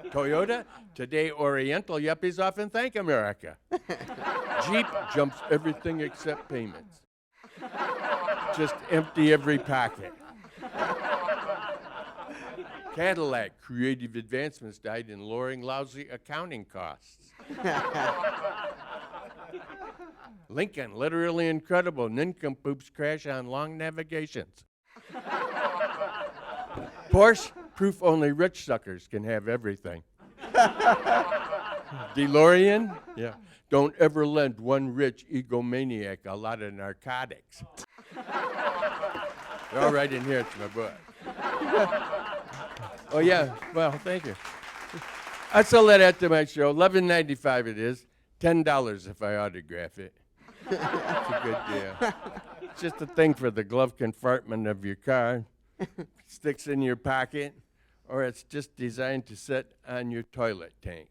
[SPEAKER 7] Toyota, today Oriental yuppies often thank America. Jeep jumps everything except payments. Just empty every pocket. Cadillac, creative advancements died in lowering lousy accounting costs. Lincoln, literally incredible, nincompoops crash on long navigations. Porsche, proof only rich suckers can have everything. DeLorean, yeah, don't ever lend one rich egomaniac a lot of narcotics. They're all right in here, it's my book. Oh yeah, well, thank you. I sell that after my show, $11.95 it is, $10 if I autograph it. It's a good deal. It's just a thing for the glove compartment of your car. Sticks in your pocket, or it's just designed to sit on your toilet tank.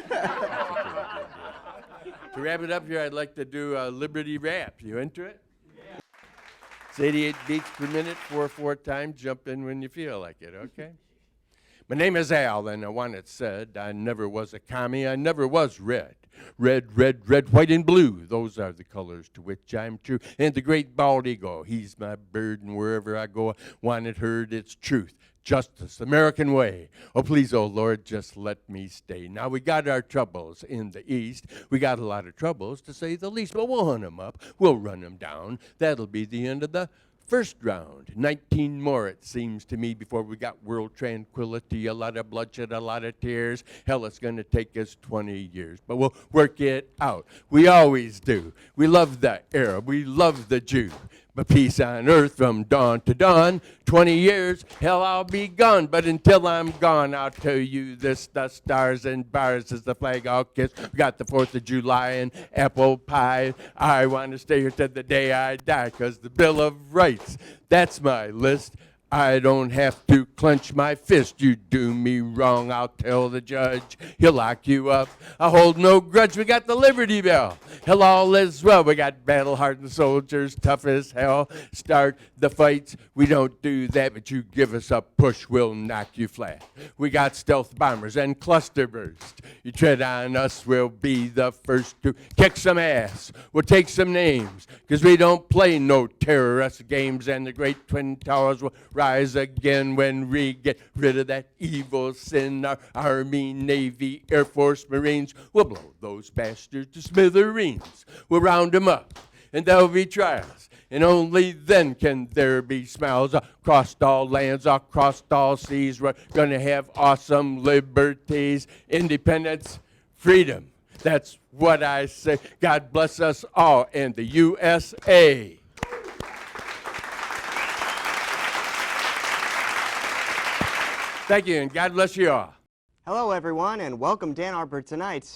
[SPEAKER 7] That's a pretty good deal. To wrap it up here, I'd like to do a Liberty rap. You into it? Yeah. It's 88 beats per minute, 4/4 time. Jump in when you feel like it, okay? My name is Al, and I want it said, I never was a commie, I never was red. Red, red, red, white, and blue, those are the colors to which I'm true. And the great bald eagle, he's my bird, and wherever I go, I want it heard, it's truth. Justice, American way. Oh, please, oh, Lord, just let me stay. Now, we got our troubles in the East. We got a lot of troubles, to say the least, but we'll hunt them up. We'll run them down. That'll be the end of the first round. 19 more, it seems to me, before we got world tranquility, a lot of bloodshed, a lot of tears. Hell, it's going to take us 20 years, but we'll work it out. We always do. We love the Arab. We love the Jew. But peace on earth from dawn to dawn. 20 years, hell, I'll be gone. But until I'm gone, I'll tell you this, the stars and bars is the flag I'll kiss. We got the 4th of July and apple pie. I want to stay here till the day I die, 'cause the Bill of Rights, that's my list. I don't have to clench my fist. You do me wrong, I'll tell the judge. He'll lock you up. I hold no grudge. We got the Liberty Bell. Hell, all is well. We got battle-hardened soldiers, tough as hell. Start the fights. We don't do that, but you give us a push, we'll knock you flat. We got stealth bombers and cluster bursts. You tread on us, we'll be the first to kick some ass. We'll take some names, 'cause we don't play no terrorist games, and the great Twin Towers will rise again when we get rid of that evil sin. Our Army, Navy, Air Force, Marines will blow those bastards to smithereens. We'll round them up, and there'll be trials, and only then can there be smiles. Across all lands, across all seas, we're gonna have awesome liberties, independence, freedom. That's what I say. God bless us all, and the USA. Thank you, and God bless you all.
[SPEAKER 1] Hello, everyone, and welcome to Ann Arbor Tonight.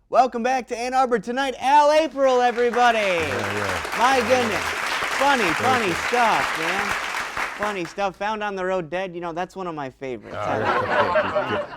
[SPEAKER 1] Welcome back to Ann Arbor Tonight. Al April, everybody. My goodness. Funny stuff, man. Funny stuff. Found on the Road Dead. You know, that's one of my favorites.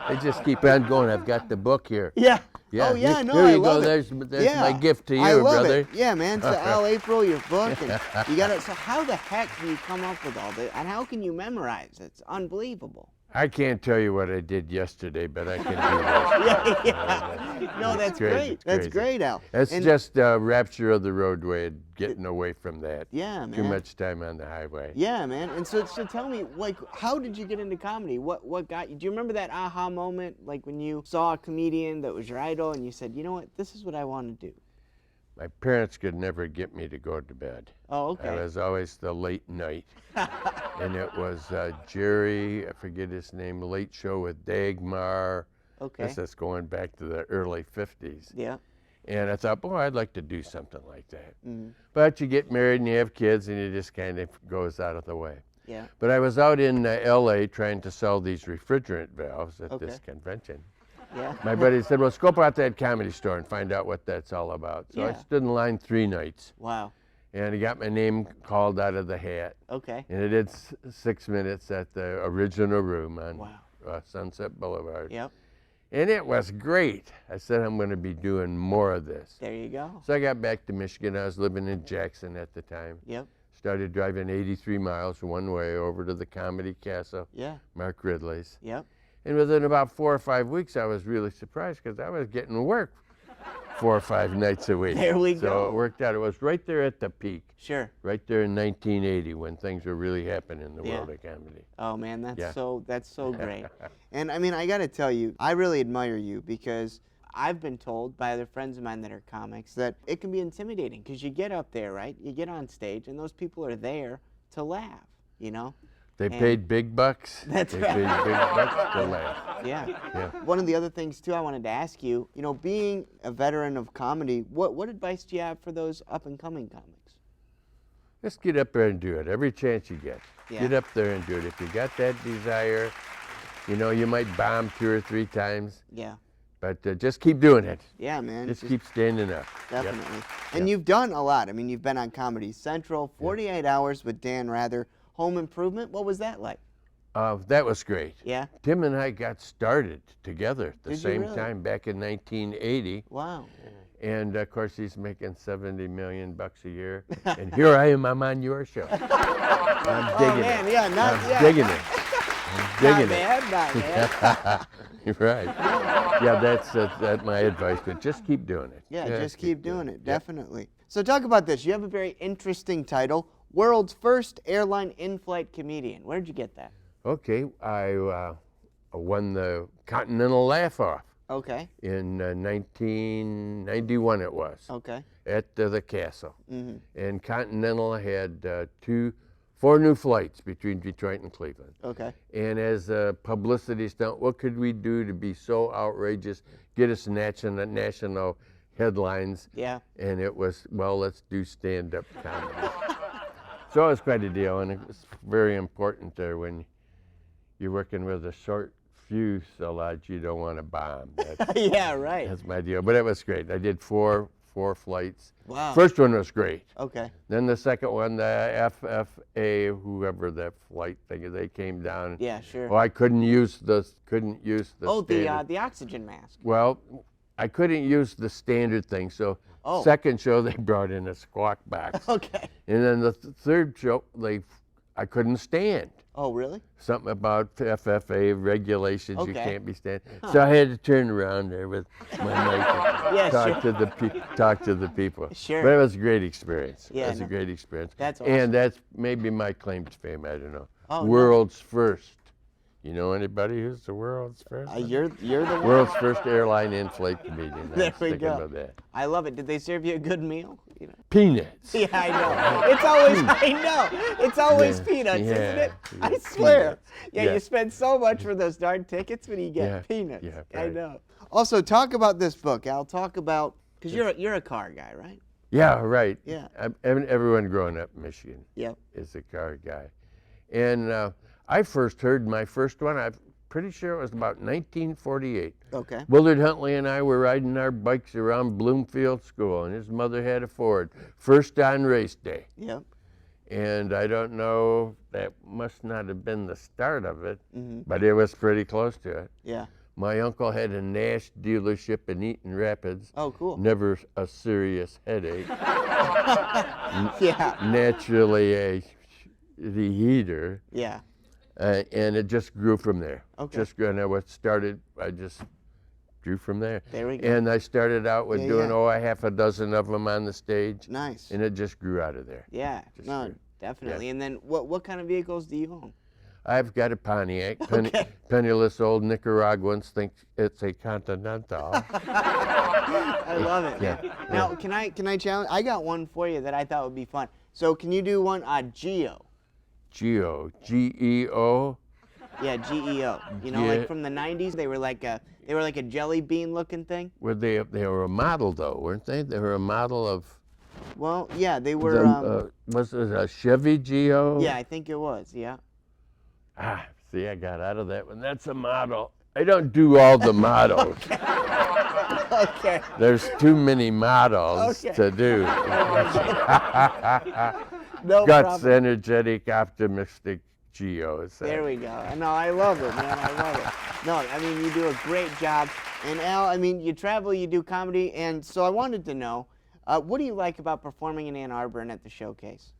[SPEAKER 2] They just keep on going. I've got the book here.
[SPEAKER 1] Yeah.
[SPEAKER 2] Yeah.
[SPEAKER 1] Oh, yeah, no,
[SPEAKER 2] Here
[SPEAKER 1] I
[SPEAKER 2] you
[SPEAKER 1] love
[SPEAKER 2] go.
[SPEAKER 1] it.
[SPEAKER 2] There's my gift to you,
[SPEAKER 1] I love
[SPEAKER 2] brother.
[SPEAKER 1] it. Yeah, man. So Al April, your book, and you got it. So how the heck do you come up with all this? And how can you memorize it? It's unbelievable.
[SPEAKER 7] I can't tell you what I did yesterday, but I can do this.
[SPEAKER 1] Yeah. No, that's
[SPEAKER 7] crazy,
[SPEAKER 1] great.
[SPEAKER 7] it's
[SPEAKER 1] That's
[SPEAKER 7] crazy.
[SPEAKER 1] great, Al.
[SPEAKER 7] It's
[SPEAKER 1] And-
[SPEAKER 7] just rapture of the roadway, getting away from that.
[SPEAKER 1] Yeah, man.
[SPEAKER 7] Too much time on the highway.
[SPEAKER 1] Yeah, man. And so tell me, like, how did you get into comedy? What got you? Do you remember that aha moment, like when you saw a comedian that was your idol and you said, you know what, this is what I want to do?
[SPEAKER 7] My parents could never get me to go to bed.
[SPEAKER 1] Oh, okay.
[SPEAKER 7] I was always the late night. And it was Jerry, I forget his name, Late Show with Dagmar.
[SPEAKER 1] Okay.
[SPEAKER 7] This is going back to the early 50s.
[SPEAKER 1] Yeah.
[SPEAKER 7] And I thought, boy, I'd like to do something like that.
[SPEAKER 1] Mhm.
[SPEAKER 7] But you get married and you have kids and it just kind of goes out of the way.
[SPEAKER 1] Yeah.
[SPEAKER 7] But I was out in LA trying to sell these refrigerant valves at this
[SPEAKER 1] Okay.
[SPEAKER 7] convention.
[SPEAKER 1] Yeah.
[SPEAKER 7] My buddy said, well, scope out that comedy store and find out what that's all about. So I
[SPEAKER 1] Yeah.
[SPEAKER 7] stood in line 3 nights
[SPEAKER 1] Wow.
[SPEAKER 7] and he got my name called out of the hat.
[SPEAKER 1] Okay.
[SPEAKER 7] And I did 6 minutes at the original room on
[SPEAKER 1] Wow.
[SPEAKER 7] Sunset Boulevard.
[SPEAKER 1] Yep.
[SPEAKER 7] And it was great. I said, I'm going to be doing more of this.
[SPEAKER 1] There you go.
[SPEAKER 7] So I got back to Michigan. I was living in Jackson at the time.
[SPEAKER 1] Yep.
[SPEAKER 7] Started driving 83 miles one way over to the Comedy Castle,
[SPEAKER 1] Yeah.
[SPEAKER 7] Mark Ridley's.
[SPEAKER 1] Yep.
[SPEAKER 7] And within about 4 or 5 weeks, I was really surprised because I was getting work 4 or 5 nights a week.
[SPEAKER 1] There we
[SPEAKER 7] so
[SPEAKER 1] go.
[SPEAKER 7] it worked out. It was right there at the peak,
[SPEAKER 1] Sure.
[SPEAKER 7] right there in 1980 when things were really happening in the
[SPEAKER 1] Yeah.
[SPEAKER 7] world of comedy.
[SPEAKER 1] Oh man, that's
[SPEAKER 7] Yeah.
[SPEAKER 1] so great. And I mean, I got to tell you, I really admire you because I've been told by other friends of mine that are comics that it can be intimidating because you get up there, right? You get on stage and those people are there to laugh, you know?
[SPEAKER 7] They
[SPEAKER 1] And-
[SPEAKER 7] paid big bucks.
[SPEAKER 1] That's
[SPEAKER 7] they
[SPEAKER 1] right.
[SPEAKER 7] paid big bucks to laugh.
[SPEAKER 1] Yeah.
[SPEAKER 7] Yeah.
[SPEAKER 1] One of the other things too I wanted to ask you, you know, being a veteran of comedy, what advice do you have for those up and coming comics?
[SPEAKER 7] Just get up there and do it every chance you get.
[SPEAKER 1] Yeah.
[SPEAKER 7] Get up there and do it. If you got that desire, you know, you might bomb 2 or 3 times,
[SPEAKER 1] Yeah.
[SPEAKER 7] but just keep doing it.
[SPEAKER 1] Yeah, man.
[SPEAKER 7] Just keep standing up. Yep.
[SPEAKER 1] Definitely. And you've done a lot. I mean, you've been on Comedy Central, 48 Hours with Dan Rather, Home Improvement. What was that like?
[SPEAKER 7] That was great.
[SPEAKER 1] Yeah?
[SPEAKER 7] Tim and I got started together at the
[SPEAKER 1] Did you
[SPEAKER 7] same
[SPEAKER 1] really?
[SPEAKER 7] time back in 1980.
[SPEAKER 1] Wow.
[SPEAKER 7] And of course, he's making $70 million a year. And here I am, I'm on your show. I'm digging
[SPEAKER 1] man,
[SPEAKER 7] it.
[SPEAKER 1] yeah, not-
[SPEAKER 7] I'm
[SPEAKER 1] yeah.
[SPEAKER 7] digging it. I'm digging it.
[SPEAKER 1] Not bad.
[SPEAKER 7] You're right. Yeah, that's my advice, but just keep doing it.
[SPEAKER 1] Yeah, just keep doing it, definitely. So talk about this. You have a very interesting title, World's First Airline In-Flight Comedian. Where did you get that?
[SPEAKER 7] Okay, I won the Continental Laugh-Off
[SPEAKER 1] Okay.
[SPEAKER 7] in 1991 it was,
[SPEAKER 1] Okay.
[SPEAKER 7] at the Castle.
[SPEAKER 1] Mm-hmm.
[SPEAKER 7] And Continental had 4 new flights between Detroit and Cleveland.
[SPEAKER 1] Okay.
[SPEAKER 7] And as a publicity stunt, what could we do to be so outrageous, get us national headlines?
[SPEAKER 1] Yeah.
[SPEAKER 7] And it was, well, let's do stand-up comedy. So it was quite a deal, and it was very important there when you're working with a short fuselage, you don't want to bomb.
[SPEAKER 1] Yeah, right.
[SPEAKER 7] That's my deal. But it was great. I did four flights.
[SPEAKER 1] Wow.
[SPEAKER 7] First one was great.
[SPEAKER 1] Okay.
[SPEAKER 7] Then the second one, the FFA, whoever that flight thing is, they came down.
[SPEAKER 1] Yeah, sure.
[SPEAKER 7] Oh, I couldn't use the
[SPEAKER 1] Oh,
[SPEAKER 7] standard.
[SPEAKER 1] the oxygen mask.
[SPEAKER 7] Well, I couldn't use the standard thing, so
[SPEAKER 1] Oh.
[SPEAKER 7] second show they brought in a squawk box.
[SPEAKER 1] Okay.
[SPEAKER 7] And then the third show, I couldn't stand.
[SPEAKER 1] Oh, really?
[SPEAKER 7] Something about FFA regulations, you
[SPEAKER 1] Okay.
[SPEAKER 7] can't be standing. So I had to turn around there with my mic and
[SPEAKER 1] Yeah,
[SPEAKER 7] talk
[SPEAKER 1] sure.
[SPEAKER 7] to the people.
[SPEAKER 1] Sure.
[SPEAKER 7] But it was a great experience.
[SPEAKER 1] Yeah,
[SPEAKER 7] It was
[SPEAKER 1] no.
[SPEAKER 7] a great experience.
[SPEAKER 1] That's awesome.
[SPEAKER 7] And that's maybe my claim to fame, I don't know.
[SPEAKER 1] Oh, no.
[SPEAKER 7] World's first. You know anybody who's the world's first?
[SPEAKER 1] You're the one.
[SPEAKER 7] World's first airline in-flight comedian.
[SPEAKER 1] There
[SPEAKER 7] I'm
[SPEAKER 1] we
[SPEAKER 7] sticking
[SPEAKER 1] go.
[SPEAKER 7] with that.
[SPEAKER 1] I love it. Did they serve you a good meal? You know.
[SPEAKER 7] Peanuts.
[SPEAKER 1] Yeah, I know. It's always, I know. It's always
[SPEAKER 7] Yeah,
[SPEAKER 1] peanuts, isn't
[SPEAKER 7] yeah,
[SPEAKER 1] it? I
[SPEAKER 7] yeah,
[SPEAKER 1] swear.
[SPEAKER 7] peanuts.
[SPEAKER 1] Yeah,
[SPEAKER 7] Yeah.
[SPEAKER 1] you spend so much for those darn tickets when you get
[SPEAKER 7] Yeah,
[SPEAKER 1] peanuts.
[SPEAKER 7] yeah,
[SPEAKER 1] I
[SPEAKER 7] right.
[SPEAKER 1] know. Also, talk about this book, Al. Talk about, because you're a car guy, right?
[SPEAKER 7] Yeah, right.
[SPEAKER 1] Yeah.
[SPEAKER 7] Everyone growing up in Michigan
[SPEAKER 1] Yep.
[SPEAKER 7] is a car guy. And I first heard my first one, I'm pretty sure it was about 1948.
[SPEAKER 1] Okay.
[SPEAKER 7] Willard Huntley and I were riding our bikes around Bloomfield School, and his mother had a Ford, first on race day.
[SPEAKER 1] Yep.
[SPEAKER 7] And I don't know, that must not have been the start of it,
[SPEAKER 1] Mhm.
[SPEAKER 7] but it was pretty close to it.
[SPEAKER 1] Yeah.
[SPEAKER 7] My uncle had a Nash dealership in Eaton Rapids.
[SPEAKER 1] Oh, cool.
[SPEAKER 7] Never a serious headache.
[SPEAKER 1] Yeah.
[SPEAKER 7] Naturally a heater.
[SPEAKER 1] Yeah.
[SPEAKER 7] And it just grew from there.
[SPEAKER 1] Okay.
[SPEAKER 7] Just grew, and I was started, I just grew from there.
[SPEAKER 1] There we go.
[SPEAKER 7] And I started out with
[SPEAKER 1] Yeah,
[SPEAKER 7] doing,
[SPEAKER 1] yeah.
[SPEAKER 7] a half a dozen of them on the stage.
[SPEAKER 1] Nice.
[SPEAKER 7] And it just grew out of there.
[SPEAKER 1] Yeah,
[SPEAKER 7] Just
[SPEAKER 1] no,
[SPEAKER 7] grew.
[SPEAKER 1] definitely.
[SPEAKER 7] Yeah.
[SPEAKER 1] And then what kind of vehicles do you own?
[SPEAKER 7] I've got a Pontiac.
[SPEAKER 1] Okay.
[SPEAKER 7] Penniless old Nicaraguans think it's a Continental.
[SPEAKER 1] I love it.
[SPEAKER 7] Yeah,
[SPEAKER 1] Man. Now, can I challenge? I got one for you that I thought would be fun. So can you do one Geo?
[SPEAKER 7] Geo, G-E-O.
[SPEAKER 1] Yeah, Geo. You know,
[SPEAKER 7] Yeah.
[SPEAKER 1] like from the '90s, they were like a jelly bean looking thing.
[SPEAKER 7] They were a model though, weren't they? They were a model of.
[SPEAKER 1] Well, yeah, they were.
[SPEAKER 7] Was it a Chevy Geo?
[SPEAKER 1] Yeah, I think it was. Yeah.
[SPEAKER 7] See, I got out of that one. That's a model. I don't do all the models.
[SPEAKER 1] Okay.
[SPEAKER 7] There's too many models
[SPEAKER 1] Okay.
[SPEAKER 7] to do.
[SPEAKER 1] No
[SPEAKER 7] Guts,
[SPEAKER 1] problem.
[SPEAKER 7] energetic, optimistic Geos.
[SPEAKER 1] There we go. No, I love it, man. I love it. No, I mean, you do a great job. And Al, I mean, you travel, you do comedy, and so I wanted to know, what do you like about performing in Ann Arbor and at the showcase?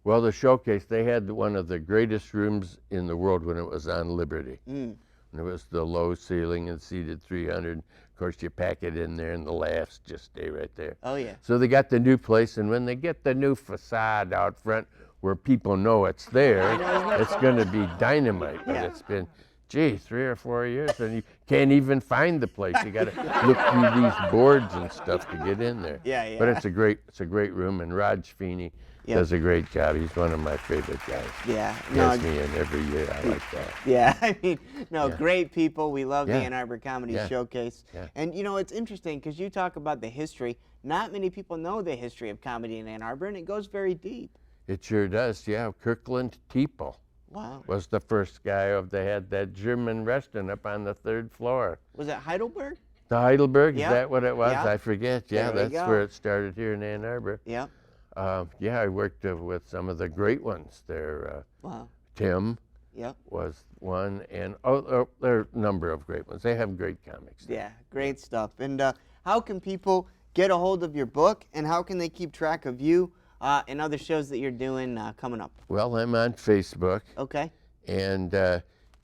[SPEAKER 7] Well, the showcase, they had one of the greatest rooms in the world when it was on Liberty. And it was the low ceiling and seated 300. Of course, you pack it in there and the laughs just stay right there.
[SPEAKER 1] Oh, yeah.
[SPEAKER 7] So they got the new place, and when they get the new facade out front where people know it's there, it's going to be dynamite. But
[SPEAKER 1] Yeah.
[SPEAKER 7] it's been, 3 or 4 years, and you can't even find the place. You got to look through these boards and stuff to get in there.
[SPEAKER 1] Yeah, yeah.
[SPEAKER 7] But it's a great room, and Raj Feeney does a great job. He's one of my favorite guys.
[SPEAKER 1] Yeah.
[SPEAKER 7] He
[SPEAKER 1] No,
[SPEAKER 7] has me in every year. I like that.
[SPEAKER 1] yeah, I mean, no,
[SPEAKER 7] Yeah.
[SPEAKER 1] great people. We love the
[SPEAKER 7] Yeah.
[SPEAKER 1] Ann Arbor Comedy
[SPEAKER 7] Yeah.
[SPEAKER 1] Showcase.
[SPEAKER 7] Yeah.
[SPEAKER 1] And, you know, it's interesting because you talk about the history. Not many people know the history of comedy in Ann Arbor, and it goes very deep.
[SPEAKER 7] It sure does, yeah. Kirkland Teeple
[SPEAKER 1] Wow.
[SPEAKER 7] was the first guy they had that German restaurant up on the 3rd floor.
[SPEAKER 1] Was it Heidelberg?
[SPEAKER 7] The Heidelberg,
[SPEAKER 1] Yeah.
[SPEAKER 7] is that what it was?
[SPEAKER 1] Yeah.
[SPEAKER 7] I forget. Yeah,
[SPEAKER 1] There we
[SPEAKER 7] that's
[SPEAKER 1] go.
[SPEAKER 7] where it started here in Ann Arbor.
[SPEAKER 1] Yep.
[SPEAKER 7] Yeah, I worked with some of the great ones there.
[SPEAKER 1] Wow.
[SPEAKER 7] Tim
[SPEAKER 1] Yep.
[SPEAKER 7] was one, and there are a number of great ones. They have great comics. there.
[SPEAKER 1] Yeah, great stuff. And how can people get a hold of your book, and how can they keep track of you and other shows that you're doing coming up?
[SPEAKER 7] Well, I'm on Facebook,
[SPEAKER 1] Okay.
[SPEAKER 7] and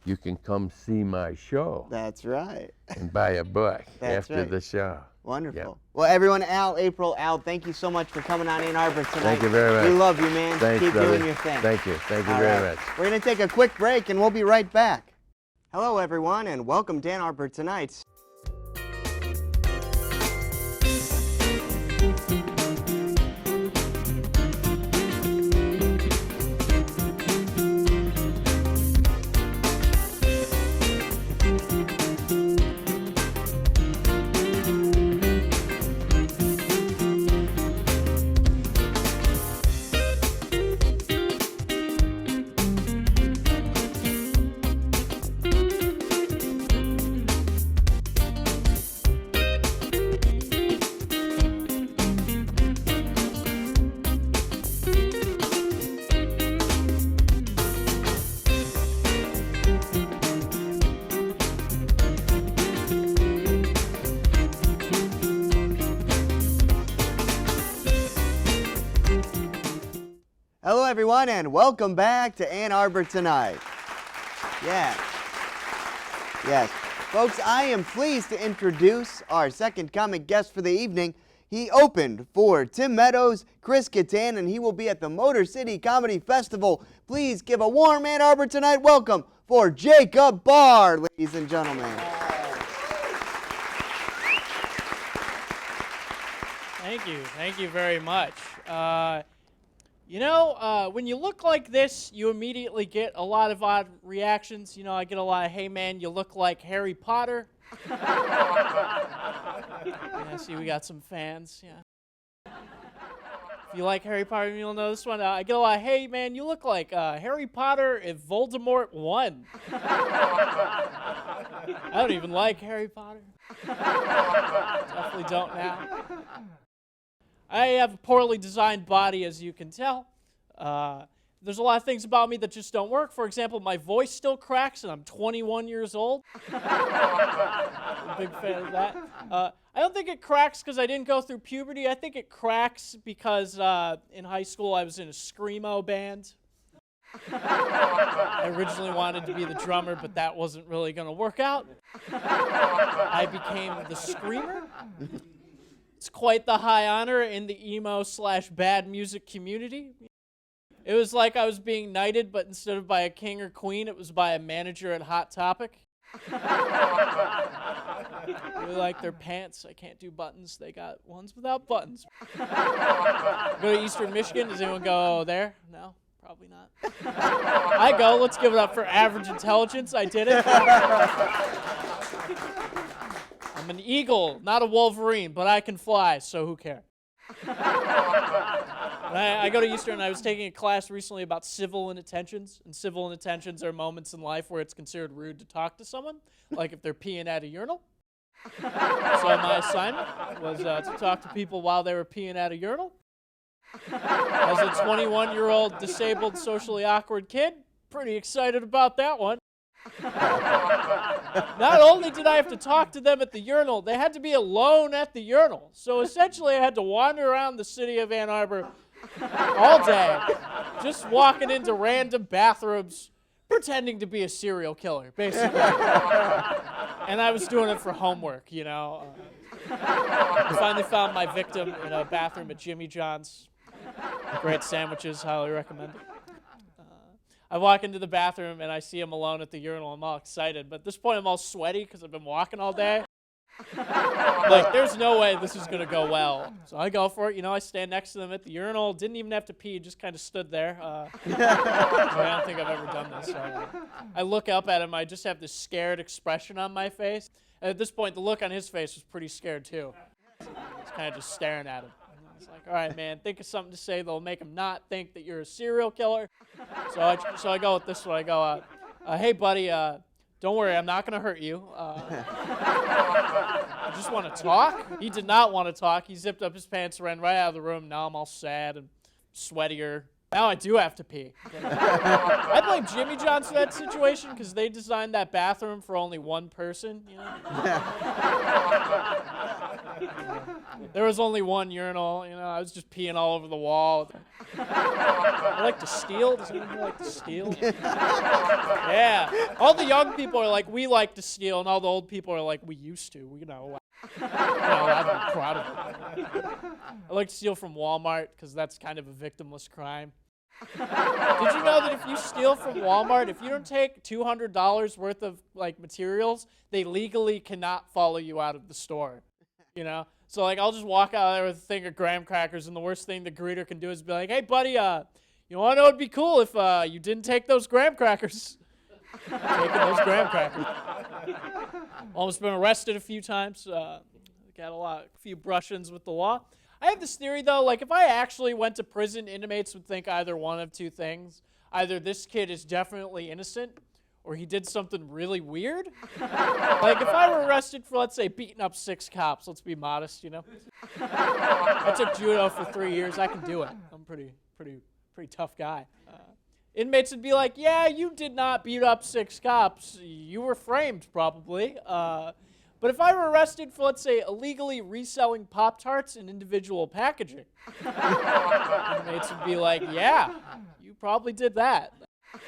[SPEAKER 7] you can come see my show
[SPEAKER 1] That's right.
[SPEAKER 7] and buy a book
[SPEAKER 1] That's
[SPEAKER 7] after
[SPEAKER 1] right.
[SPEAKER 7] the show.
[SPEAKER 1] Wonderful.
[SPEAKER 7] Yep.
[SPEAKER 1] Well, everyone, Al, thank you so much for coming on Ann Arbor tonight.
[SPEAKER 7] Thank you very much.
[SPEAKER 1] We love you, man.
[SPEAKER 7] Thanks,
[SPEAKER 1] Keep
[SPEAKER 7] brother.
[SPEAKER 1] doing your thing.
[SPEAKER 7] Thank you. Thank you
[SPEAKER 1] All
[SPEAKER 7] very
[SPEAKER 1] right.
[SPEAKER 7] much.
[SPEAKER 1] We're going to take a quick break, and we'll be right back. Hello, everyone, and welcome to Ann Arbor Tonight. Hello, everyone, and welcome back to Ann Arbor Tonight. Yes. Yes. Folks, I am pleased to introduce our second comic guest for the evening. He opened for Tim Meadows, Chris Kattan, and he will be at the Motor City Comedy Festival. Please give a warm Ann Arbor Tonight welcome for Jacob Barr, ladies and gentlemen.
[SPEAKER 8] Thank you very much. When you look like this, you immediately get a lot of odd reactions. You know, I get a lot of, hey man, you look like Harry Potter. Yeah, see, we got some fans, yeah. If you like Harry Potter, you'll know this one. I get a lot of, hey man, you look like Harry Potter if Voldemort won. I don't even like Harry Potter. Definitely don't now. I have a poorly designed body, as you can tell. There's a lot of things about me that just don't work. For example, my voice still cracks, and I'm 21 years old. I'm a big fan of that. I don't think it cracks because I didn't go through puberty. I think it cracks because in high school I was in a screamo band. I originally wanted to be the drummer, but that wasn't really going to work out. I became the screamer. It's quite the high honor in the emo/bad music community. It was like I was being knighted, but instead of by a king or queen, it was by a manager at Hot Topic. Really like their pants. I can't do buttons. They got ones without buttons. Go to Eastern Michigan. Does anyone go there? No, probably not. I go. Let's give it up for average intelligence. I did it. I'm an eagle, not a wolverine, but I can fly, so who cares? I go to Eastern, and I was taking a class recently about civil inattentions, and civil inattentions are moments in life where it's considered rude to talk to someone, like if they're peeing at a urinal. So my assignment was to talk to people while they were peeing at a urinal. As a 21-year-old disabled, socially awkward kid, pretty excited about that one. Not only did I have to talk to them at the urinal, they had to be alone at the urinal. So essentially I had to wander around the city of Ann Arbor all day, just walking into random bathrooms, pretending to be a serial killer, basically. And I was doing it for homework, you know. I finally found my victim in a bathroom at Jimmy John's. Great sandwiches, highly recommend it. I walk into the bathroom and I see him alone at the urinal. I'm all excited, but at this point I'm all sweaty because I've been walking all day. Like, there's no way this is going to go well. So I go for it. You know, I stand next to them at the urinal. Didn't even have to pee, just kind of stood there. I don't think I've ever done this. I look up at him. I just have this scared expression on my face. And at this point, the look on his face was pretty scared, too. I was kind of just staring at him. It's like, all right, man, think of something to say that'll make him not think that you're a serial killer. So I go with this one. I go, hey, buddy, don't worry, I'm not going to hurt you. I just want to talk. He did not want to talk. He zipped up his pants, ran right out of the room. Now I'm all sad and sweatier. Now I do have to pee. I blame Jimmy John's for that situation because they designed that bathroom for only one person, you know? There was only one urinal, you know, I was just peeing all over the wall. I like to steal. Does anyone here like to steal? Yeah. All the young people are like, we like to steal, and all the old people are like, we used to. You know, I'm proud of it. I like to steal from Walmart because that's kind of a victimless crime. Did you know that if you steal from Walmart, if you don't take $200 worth of like materials, they legally cannot follow you out of the store? You know? So like I'll just walk out there with a thing of graham crackers, and the worst thing the greeter can do is be like, hey buddy, you want to know it'd be cool if you didn't take those graham crackers. Taking those graham crackers. Almost been arrested a few times. Got a few brush-ins with the law. I have this theory, though, like if I actually went to prison, inmates would think either one of two things. Either this kid is definitely innocent, or he did something really weird. Like if I were arrested for, let's say, beating up 6 cops, let's be modest, you know. I took judo for 3 years. I can do it. I'm a pretty tough guy. Inmates would be like, yeah, you did not beat up 6 cops. You were framed, probably. But if I were arrested for, let's say, illegally reselling Pop-Tarts in individual packaging, inmates would be like, yeah, you probably did that.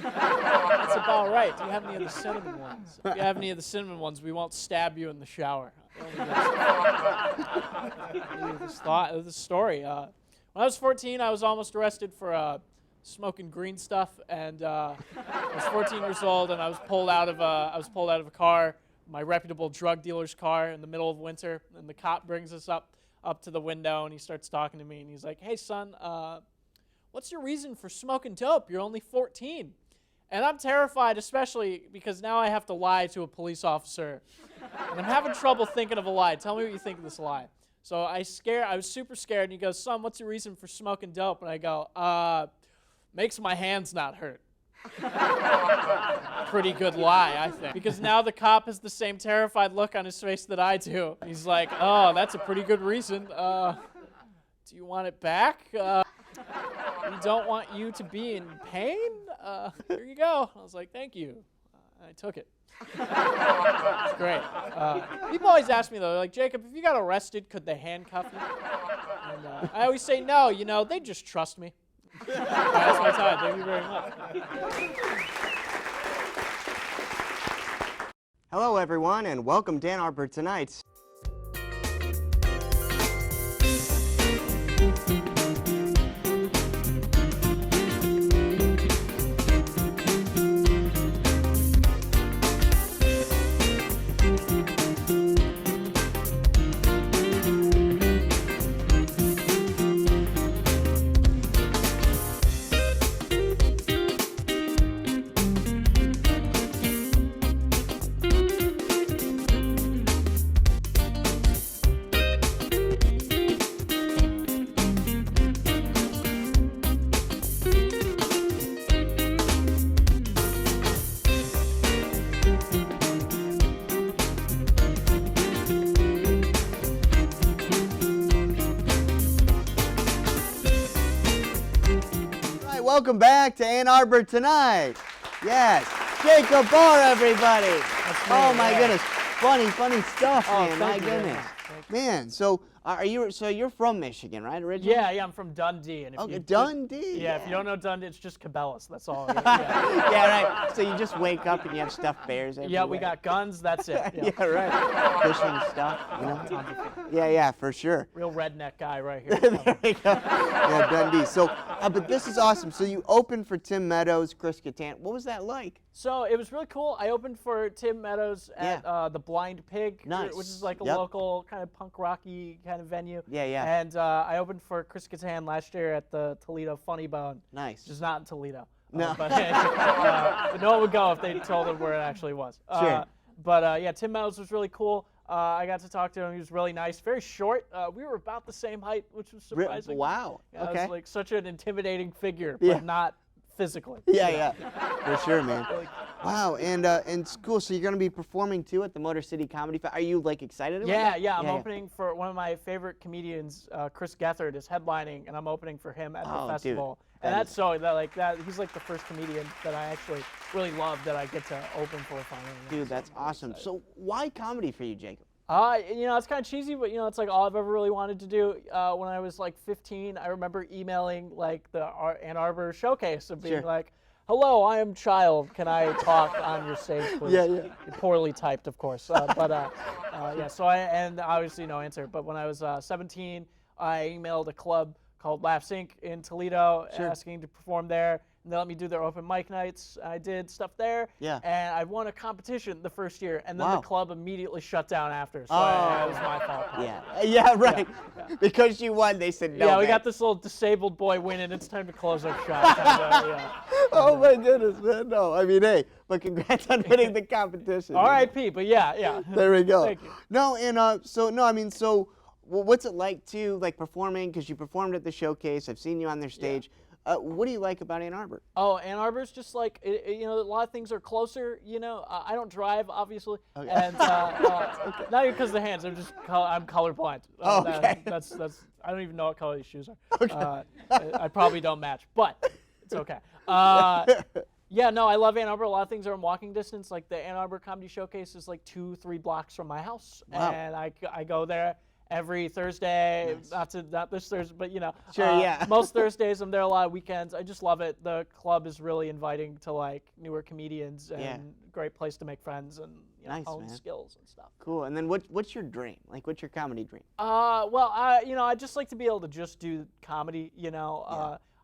[SPEAKER 8] That's about right. Do you have any of the cinnamon ones? If you have any of the cinnamon ones, we won't stab you in the shower. This story. When I was 14, I was almost arrested for smoking green stuff, and I was 14 years old, and I was pulled out of a car, my reputable drug dealer's car, in the middle of winter, and the cop brings us up to the window, and he starts talking to me, and he's like, hey son, what's your reason for smoking dope? You're only 14. And I'm terrified, especially because now I have to lie to a police officer, and I'm having trouble thinking of a lie. Tell me what you think of this lie. So I was super scared, and he goes, son, what's your reason for smoking dope? And I go, makes my hands not hurt. Pretty good lie, I think. Because now the cop has the same terrified look on his face that I do. He's like, oh, that's a pretty good reason. Do you want it back? We don't want you to be in pain. Here you go. I was like, thank you. I took it. It's great. People always ask me, though, like, Jacob, if you got arrested, could they handcuff you? And I always say no, you know, they just trust me. That's my time. Thank you very much.
[SPEAKER 1] Hello, everyone, and welcome to Ann Arbor Tonight. Welcome back to Ann Arbor Tonight. Yes, Jacob Barr, everybody. Oh my goodness, funny stuff, man. My goodness, man. So you're from Michigan, right? Originally?
[SPEAKER 8] Yeah, I'm from Dundee. And if
[SPEAKER 1] Dundee.
[SPEAKER 8] Yeah, if you don't know Dundee, it's just Cabela's. That's all.
[SPEAKER 1] Yeah, right. So you just wake up and you have stuffed bears everywhere.
[SPEAKER 8] Yeah, we got guns. That's it.
[SPEAKER 1] Yeah, right. Fishing stuff. You know? Yeah, for sure.
[SPEAKER 8] Real redneck guy right here.
[SPEAKER 1] There we go. Yeah, Dundee. So, but this is awesome. So you opened for Tim Meadows, Chris Kattan. What was that like?
[SPEAKER 8] So it was really cool. I opened for Tim Meadows at the Blind Pig, which is like a local kind of punk rocky kind of venue.
[SPEAKER 1] Yeah.
[SPEAKER 8] And I opened for Chris Kattan last year at the Toledo Funny Bone.
[SPEAKER 1] Nice.
[SPEAKER 8] Which is not in Toledo.
[SPEAKER 1] No.
[SPEAKER 8] But no one would go if they told them where it actually was.
[SPEAKER 1] Sure.
[SPEAKER 8] But yeah, Tim Meadows was really cool. I got to talk to him. He was really nice. Very short. We were about the same height, which was surprising.
[SPEAKER 1] Wow.
[SPEAKER 8] Yeah,
[SPEAKER 1] okay.
[SPEAKER 8] I was like such an intimidating figure, but not physically.
[SPEAKER 1] Yeah. For sure, man. Wow, and cool. So you're going to be performing too at the Motor City Comedy Fest. Are you like excited about that?
[SPEAKER 8] Yeah. I'm opening for one of my favorite comedians, Chris Gethard, is headlining, and I'm opening for him at the festival.
[SPEAKER 1] Dude,
[SPEAKER 8] and that's so that he's like the first comedian that I actually really love that I get to open for finally.
[SPEAKER 1] Dude, that's awesome. So why comedy for you, Jacob?
[SPEAKER 8] It's kind of cheesy, but it's like all I've ever really wanted to do. When I was like 15, I remember emailing like the Ann Arbor showcase and being like, "Hello, I am Child. Can I talk on your stage, please?"
[SPEAKER 1] Yeah.
[SPEAKER 8] Poorly typed, of course. Yeah. So and obviously no answer. But when I was 17, I emailed a club called Laughs Inc. in Toledo asking to perform there. And they let me do their open mic nights. I did stuff there.
[SPEAKER 1] Yeah.
[SPEAKER 8] And I won a competition the first year, and then the club immediately shut down after. So it was my fault.
[SPEAKER 1] Yeah, right. Yeah. Because you won, they said no.
[SPEAKER 8] Yeah, we got this little disabled boy winning. It's time to close up shop.
[SPEAKER 1] Oh my goodness, man. No, I mean, hey, but congrats on winning the competition.
[SPEAKER 8] R.I.P. But yeah.
[SPEAKER 1] There we go.
[SPEAKER 8] Thank you.
[SPEAKER 1] No, and so what's it like to like performing? Because you performed at the showcase. I've seen you on their stage. What do you like about Ann Arbor?
[SPEAKER 8] Oh, Ann Arbor's just like, a lot of things are closer, I don't drive, obviously, and not even because of the hands, I'm colorblind.
[SPEAKER 1] Okay.
[SPEAKER 8] That's I don't even know what color these shoes are. Okay. I probably don't match, but it's okay. Yeah, no, I love Ann Arbor. A lot of things are in walking distance. Like the Ann Arbor Comedy Showcase is like 2-3 blocks from my house, and I go there every Thursday.
[SPEAKER 1] Nice.
[SPEAKER 8] Not this Thursday, but
[SPEAKER 1] Sure, yeah.
[SPEAKER 8] most Thursdays I'm there a lot of weekends. I just love it. The club is really inviting to like newer comedians and great place to make friends and hone skills and stuff.
[SPEAKER 1] Cool. And then what's your dream? Like, what's your comedy dream?
[SPEAKER 8] Well, I just like to be able to just do comedy.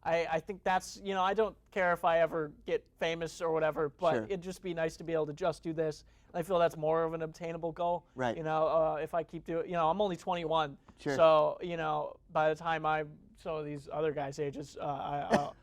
[SPEAKER 8] I think that's, I don't care if I ever get famous or whatever, but it'd just be nice to be able to just do this. I feel that's more of an obtainable goal.
[SPEAKER 1] Right.
[SPEAKER 8] If I keep doing, I'm only 21.
[SPEAKER 1] Sure.
[SPEAKER 8] So, by the time I'm some of these other guys' ages, I'll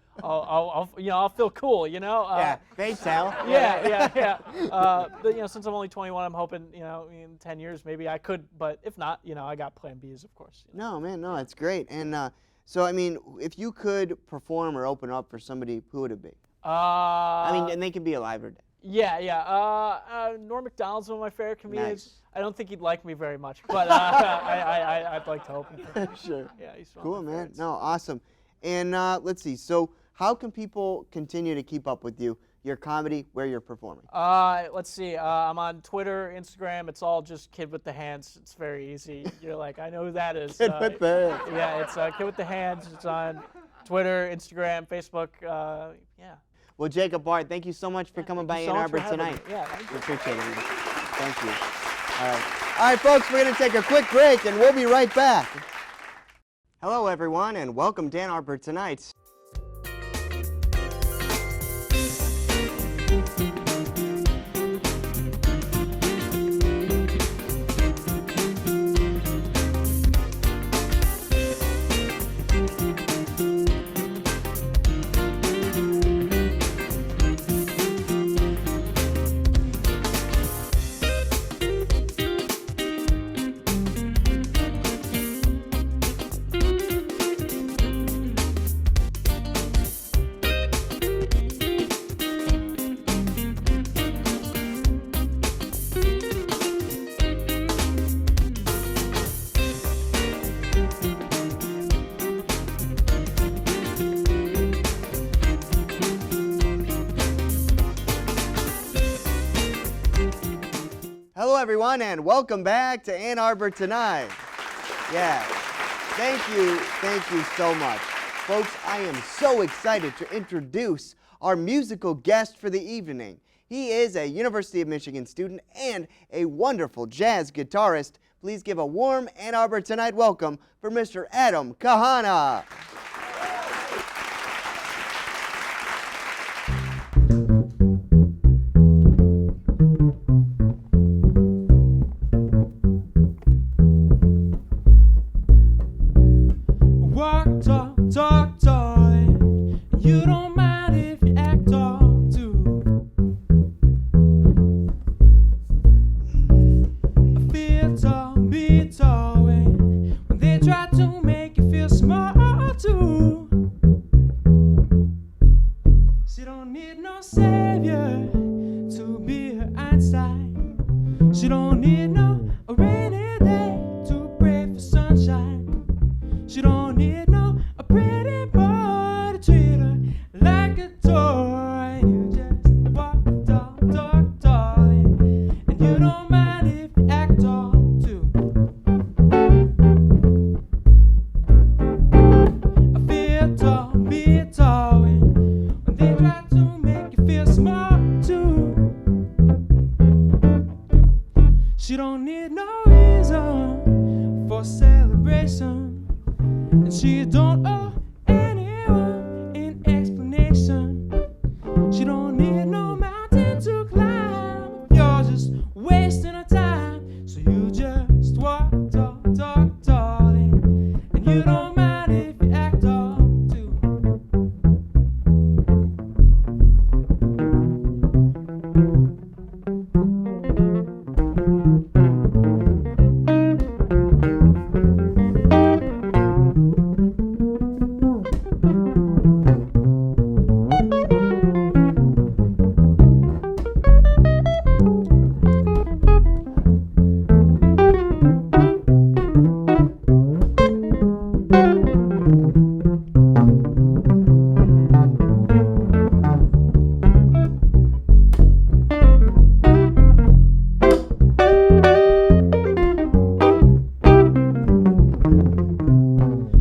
[SPEAKER 8] feel cool,
[SPEAKER 1] They tell.
[SPEAKER 8] Yeah. But, since I'm only 21, I'm hoping, in 10 years maybe I could, but if not, I got plan Bs, of course.
[SPEAKER 1] No, man, no, it's great. And so, I mean, if you could perform or open up for somebody, who would it be? And they could be alive or dead.
[SPEAKER 8] Yeah. Norm Macdonald's one of my favorite comedians.
[SPEAKER 1] Nice.
[SPEAKER 8] I don't think he'd like me very much, but I'd like to open for him.
[SPEAKER 1] Sure.
[SPEAKER 8] Yeah, he's one
[SPEAKER 1] cool,
[SPEAKER 8] of my
[SPEAKER 1] man.
[SPEAKER 8] favorites.
[SPEAKER 1] No, awesome. And let's see. So, how can people continue to keep up with you, your comedy, where you're performing?
[SPEAKER 8] Let's see. I'm on Twitter, Instagram. It's all just Kid with the Hands. It's very easy. You're like, I know who that is.
[SPEAKER 1] Kid with the Hands.
[SPEAKER 8] Yeah, it's Kid with the Hands. It's on Twitter, Instagram, Facebook. Yeah.
[SPEAKER 1] Well, Jacob Barr, thank you so much for coming by
[SPEAKER 8] Thank you
[SPEAKER 1] Ann
[SPEAKER 8] so much
[SPEAKER 1] Arbor
[SPEAKER 8] for having
[SPEAKER 1] tonight.
[SPEAKER 8] me. Yeah, thank you.
[SPEAKER 1] We appreciate it. Thank you. All right. All right, folks, we're going to take a quick break, and we'll be right back. Hello, everyone, and welcome to Ann Arbor Tonight. Hello, everyone, and welcome back to Ann Arbor Tonight. Yeah, thank you so much. Folks, I am so excited to introduce our musical guest for the evening. He is a University of Michigan student and a wonderful jazz guitarist. Please give a warm Ann Arbor Tonight welcome for Mr. Adam Kahana.
[SPEAKER 9] You don't mind if you act tall too. I feel tall, be tall when they try to make you feel small too. She don't need no savior to be her Einstein. She don't need no rainy day to pray for sunshine. She don't need no a pretty boy to treat her like a toy. You just walk tall, talk tall, and you don't mind if you act tall too. I feel tall, be tall, when they try to make you feel small too. She don't need no reason for celebration, and she don't owe anyone an explanation. She don't need no mountain to climb. You're just wasting her time, so you just walk tall, talk tall, and you don't mind if you act tall too.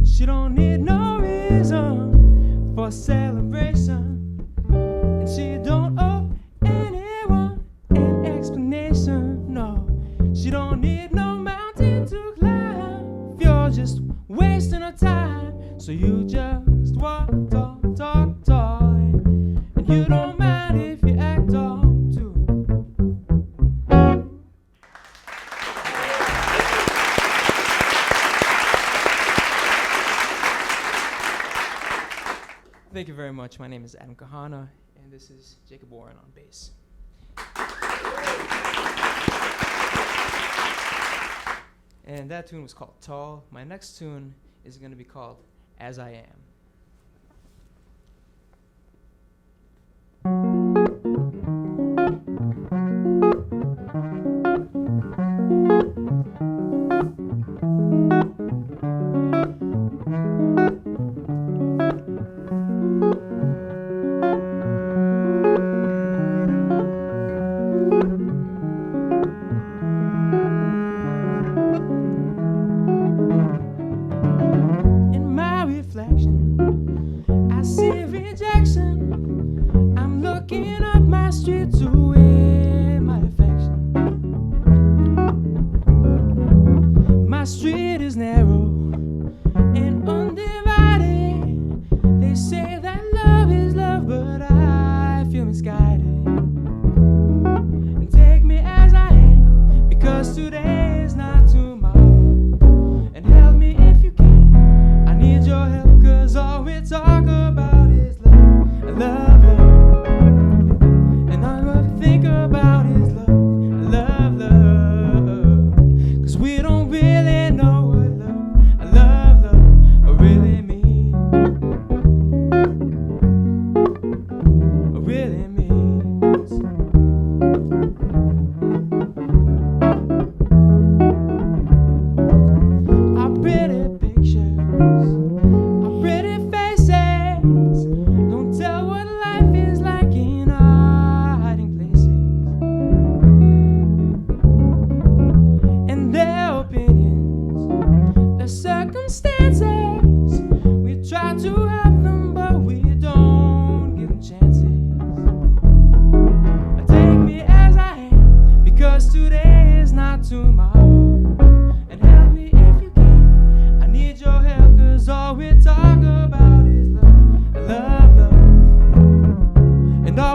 [SPEAKER 9] She don't need no reason for celebration, and she don't owe anyone an explanation. No, she don't need no mountain to climb. You're just wasting her time, so you just walk tall, talk tall, and you don't mind if you act tall too. Thank you very much. My name is Adam Kahana, and this is Jacob Warren on bass. And that tune was called Tall. My next tune is going to be called As I Am. In my reflection,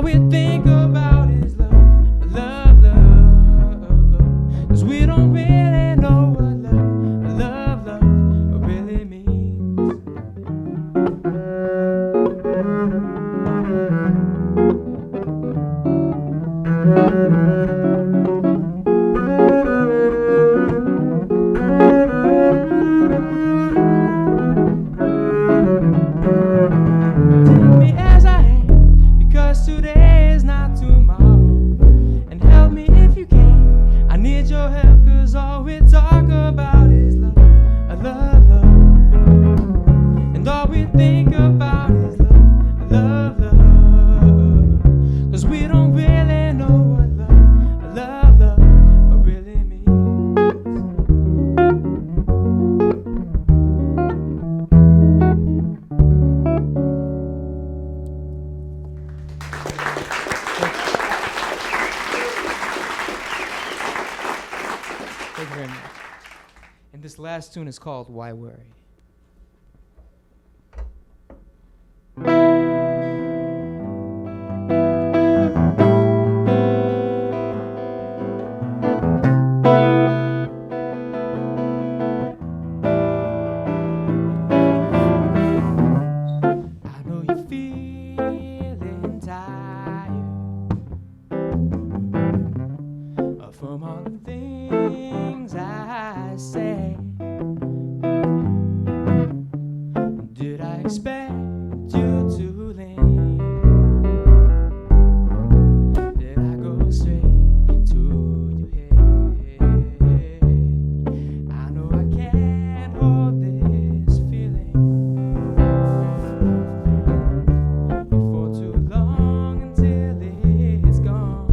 [SPEAKER 9] all we think about is love, love, love. 'Cause we don't really know what love, love, love really means. Take me as I am, because today is not tomorrow. And help me if you can. I need your help, 'cause all we talk about is love, love, love. And all we think about is love, love, love. 'Cause we don't really know what love, love, love really means. Thank you very much. And this last tune is called Why Worry? I know you're feeling tired from all the things I say. Did I expect you to lean? Did I go straight to your head? I know I can't hold this feeling for too long until it's gone.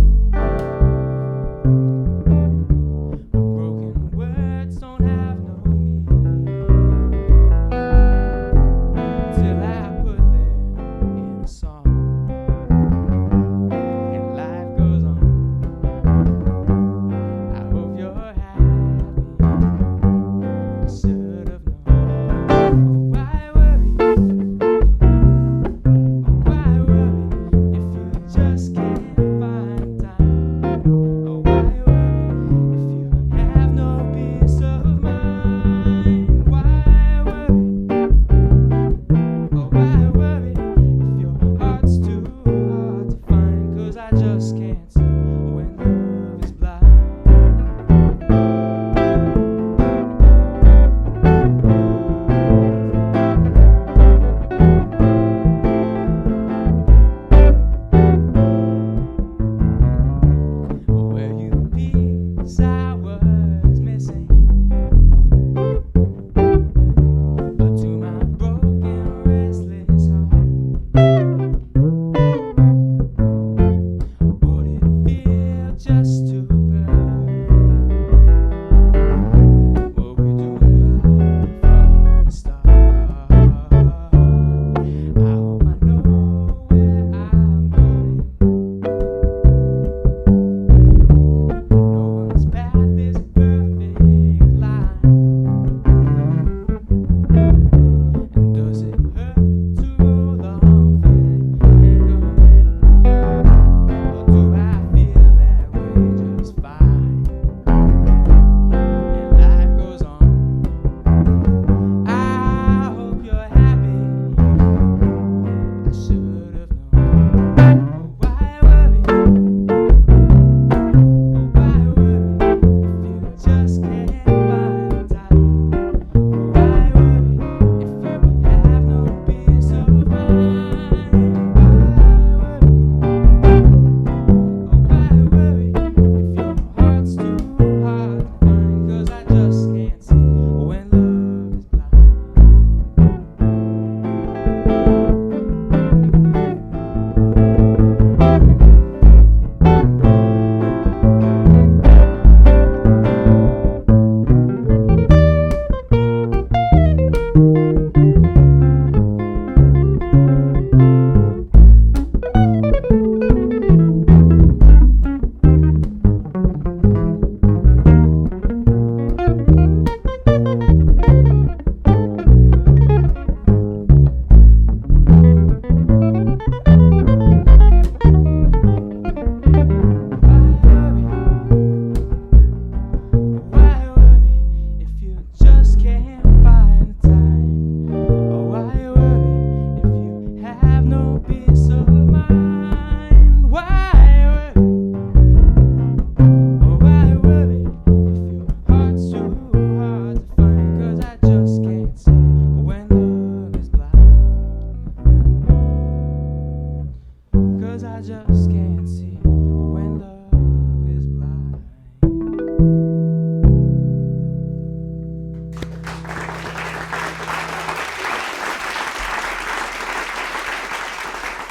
[SPEAKER 9] I just can't see when love is blind. Thank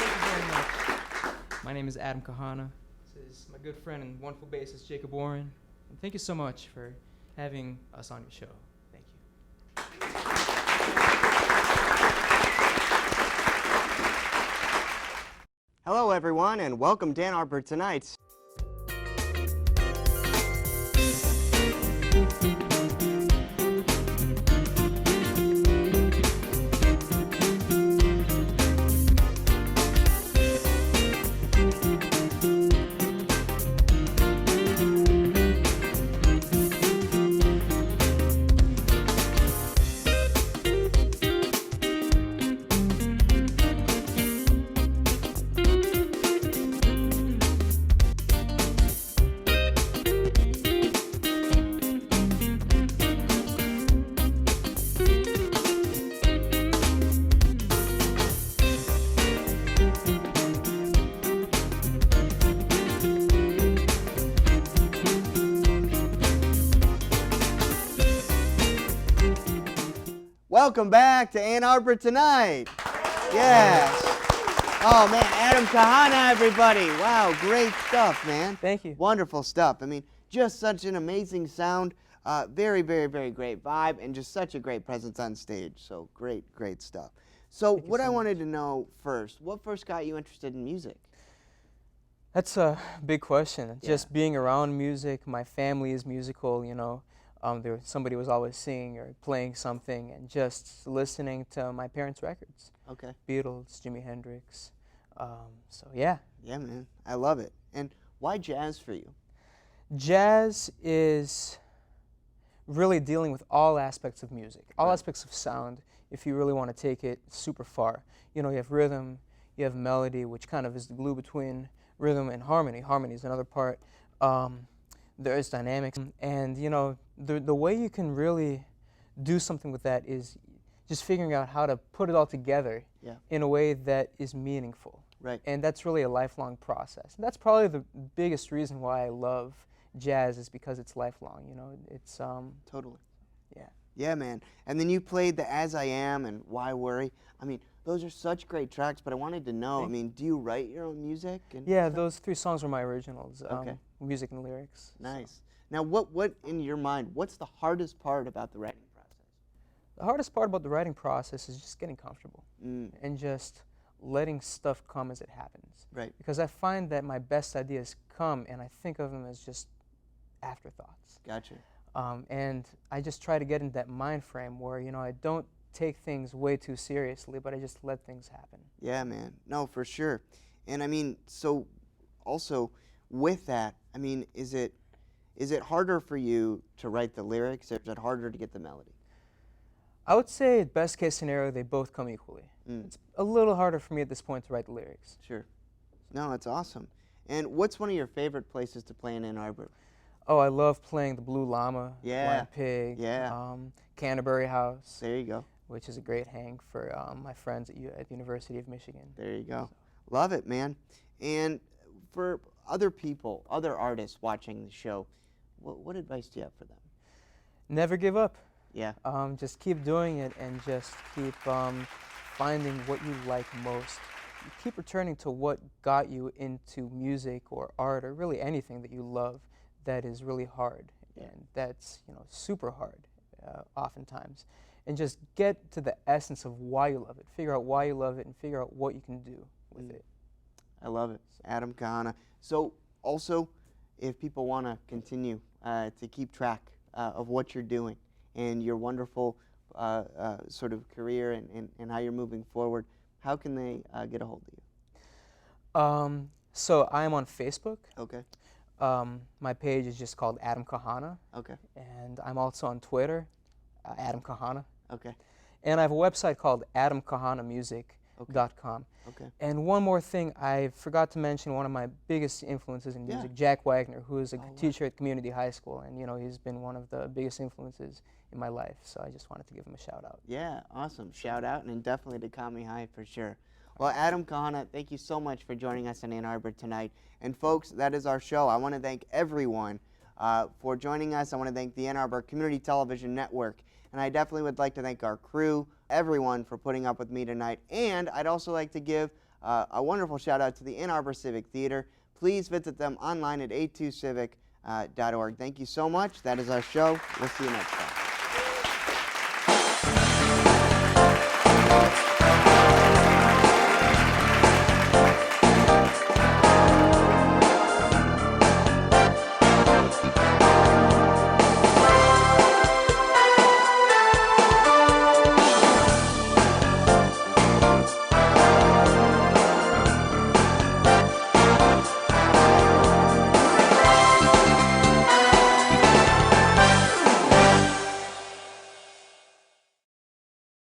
[SPEAKER 9] you very much. My name is Adam Kahana. This is my good friend and wonderful bassist Jacob Warren. And thank you so much for having us on your show. Thank you.
[SPEAKER 1] Hello, everyone, and welcome to Ann Arbor Tonight. Welcome back to Ann Arbor Tonight. Yes. Oh, man, Adam Kahana, everybody. Wow, great stuff, man.
[SPEAKER 9] Thank you.
[SPEAKER 1] Wonderful stuff. I mean, just such an amazing sound. Very, very, very great vibe, and just such a great presence on stage. So great, great stuff. So what I wanted to know first, what first got you interested in music?
[SPEAKER 9] That's a big question. Just being around music, my family is musical, you know. Somebody was always singing or playing something, and just listening to my parents' records.
[SPEAKER 1] Okay.
[SPEAKER 9] Beatles, Jimi Hendrix. So yeah.
[SPEAKER 1] Yeah, man. I love it. And why jazz for you?
[SPEAKER 9] Jazz is really dealing with all aspects of music, all aspects of sound, if you really want to take it super far. You know, you have rhythm, you have melody, which kind of is the glue between rhythm and harmony. Harmony is another part. There is dynamics, and you know, the way you can really do something with that is just figuring out how to put it all together in a way that is meaningful.
[SPEAKER 1] Right.
[SPEAKER 9] And that's really a lifelong process. And that's probably the biggest reason why I love jazz, is because it's lifelong. You know, it's
[SPEAKER 1] Totally.
[SPEAKER 9] yeah.
[SPEAKER 1] Yeah, man. And then you played the As I Am and Why Worry. I mean, those are such great tracks, but I wanted to know, I mean, do you write your own music? And
[SPEAKER 9] Yeah,
[SPEAKER 1] stuff?
[SPEAKER 9] those 3 songs were my originals.
[SPEAKER 1] Okay.
[SPEAKER 9] Music and lyrics.
[SPEAKER 1] Nice. Now, what in your mind, what's the hardest part about the writing process?
[SPEAKER 9] The hardest part about the writing process is just getting comfortable and just letting stuff come as it happens.
[SPEAKER 1] Right.
[SPEAKER 9] Because I find that my best ideas come, and I think of them as just afterthoughts.
[SPEAKER 1] Gotcha.
[SPEAKER 9] And I just try to get into that mind frame where, you know, I don't take things way too seriously, but I just let things happen.
[SPEAKER 1] Yeah, man. No, for sure. And I mean, so also with that, I mean, is it harder for you to write the lyrics, or is it harder to get the melody?
[SPEAKER 9] I would say, best case scenario, they both come equally. It's a little harder for me at this point to write the lyrics.
[SPEAKER 1] Sure. No, that's awesome. And what's one of your favorite places to play in Ann Arbor?
[SPEAKER 9] Oh, I love playing the Blue Llama, Blind Pig,
[SPEAKER 1] Yeah.
[SPEAKER 9] Canterbury House,
[SPEAKER 1] There you go.
[SPEAKER 9] which is a great hang for my friends at the University of Michigan.
[SPEAKER 1] There you go. Love it, man. And for other people, other artists watching the show, what advice do you have for them?
[SPEAKER 9] Never give up.
[SPEAKER 1] Yeah.
[SPEAKER 9] Just keep doing it, and just keep finding what you like most. You keep returning to what got you into music or art, or really anything that you love that is really hard, and that's, you know, super hard oftentimes. And just get to the essence of why you love it. Figure out why you love it, and figure out what you can do with it.
[SPEAKER 1] I love it. Adam Kahana. So also, if people want to continue to keep track of what you're doing and your wonderful sort of career and how you're moving forward, how can they get a hold of you?
[SPEAKER 9] So I am on Facebook.
[SPEAKER 1] Okay.
[SPEAKER 9] My page is just called Adam Kahana.
[SPEAKER 1] Okay.
[SPEAKER 9] And I'm also on Twitter, Adam Kahana.
[SPEAKER 1] Okay.
[SPEAKER 9] And I have a website called adamkahanamusic.com.
[SPEAKER 1] Okay.
[SPEAKER 9] And one more thing, I forgot to mention one of my biggest influences in music, Jack Wagner, who is a teacher at community high school, and you know, he's been one of the biggest influences in my life. So I just wanted to give him a shout out.
[SPEAKER 1] Yeah, awesome. Shout out, and definitely to Kami High for sure. Well, Adam Kahana, thank you so much for joining us in Ann Arbor tonight. And folks, that is our show. I want to thank everyone for joining us. I want to thank the Ann Arbor Community Television Network. And I definitely would like to thank our crew, everyone for putting up with me tonight. And I'd also like to give a wonderful shout out to the Ann Arbor Civic Theater. Please visit them online at a2civic.org. Thank you so much. That is our show. We'll see you next time.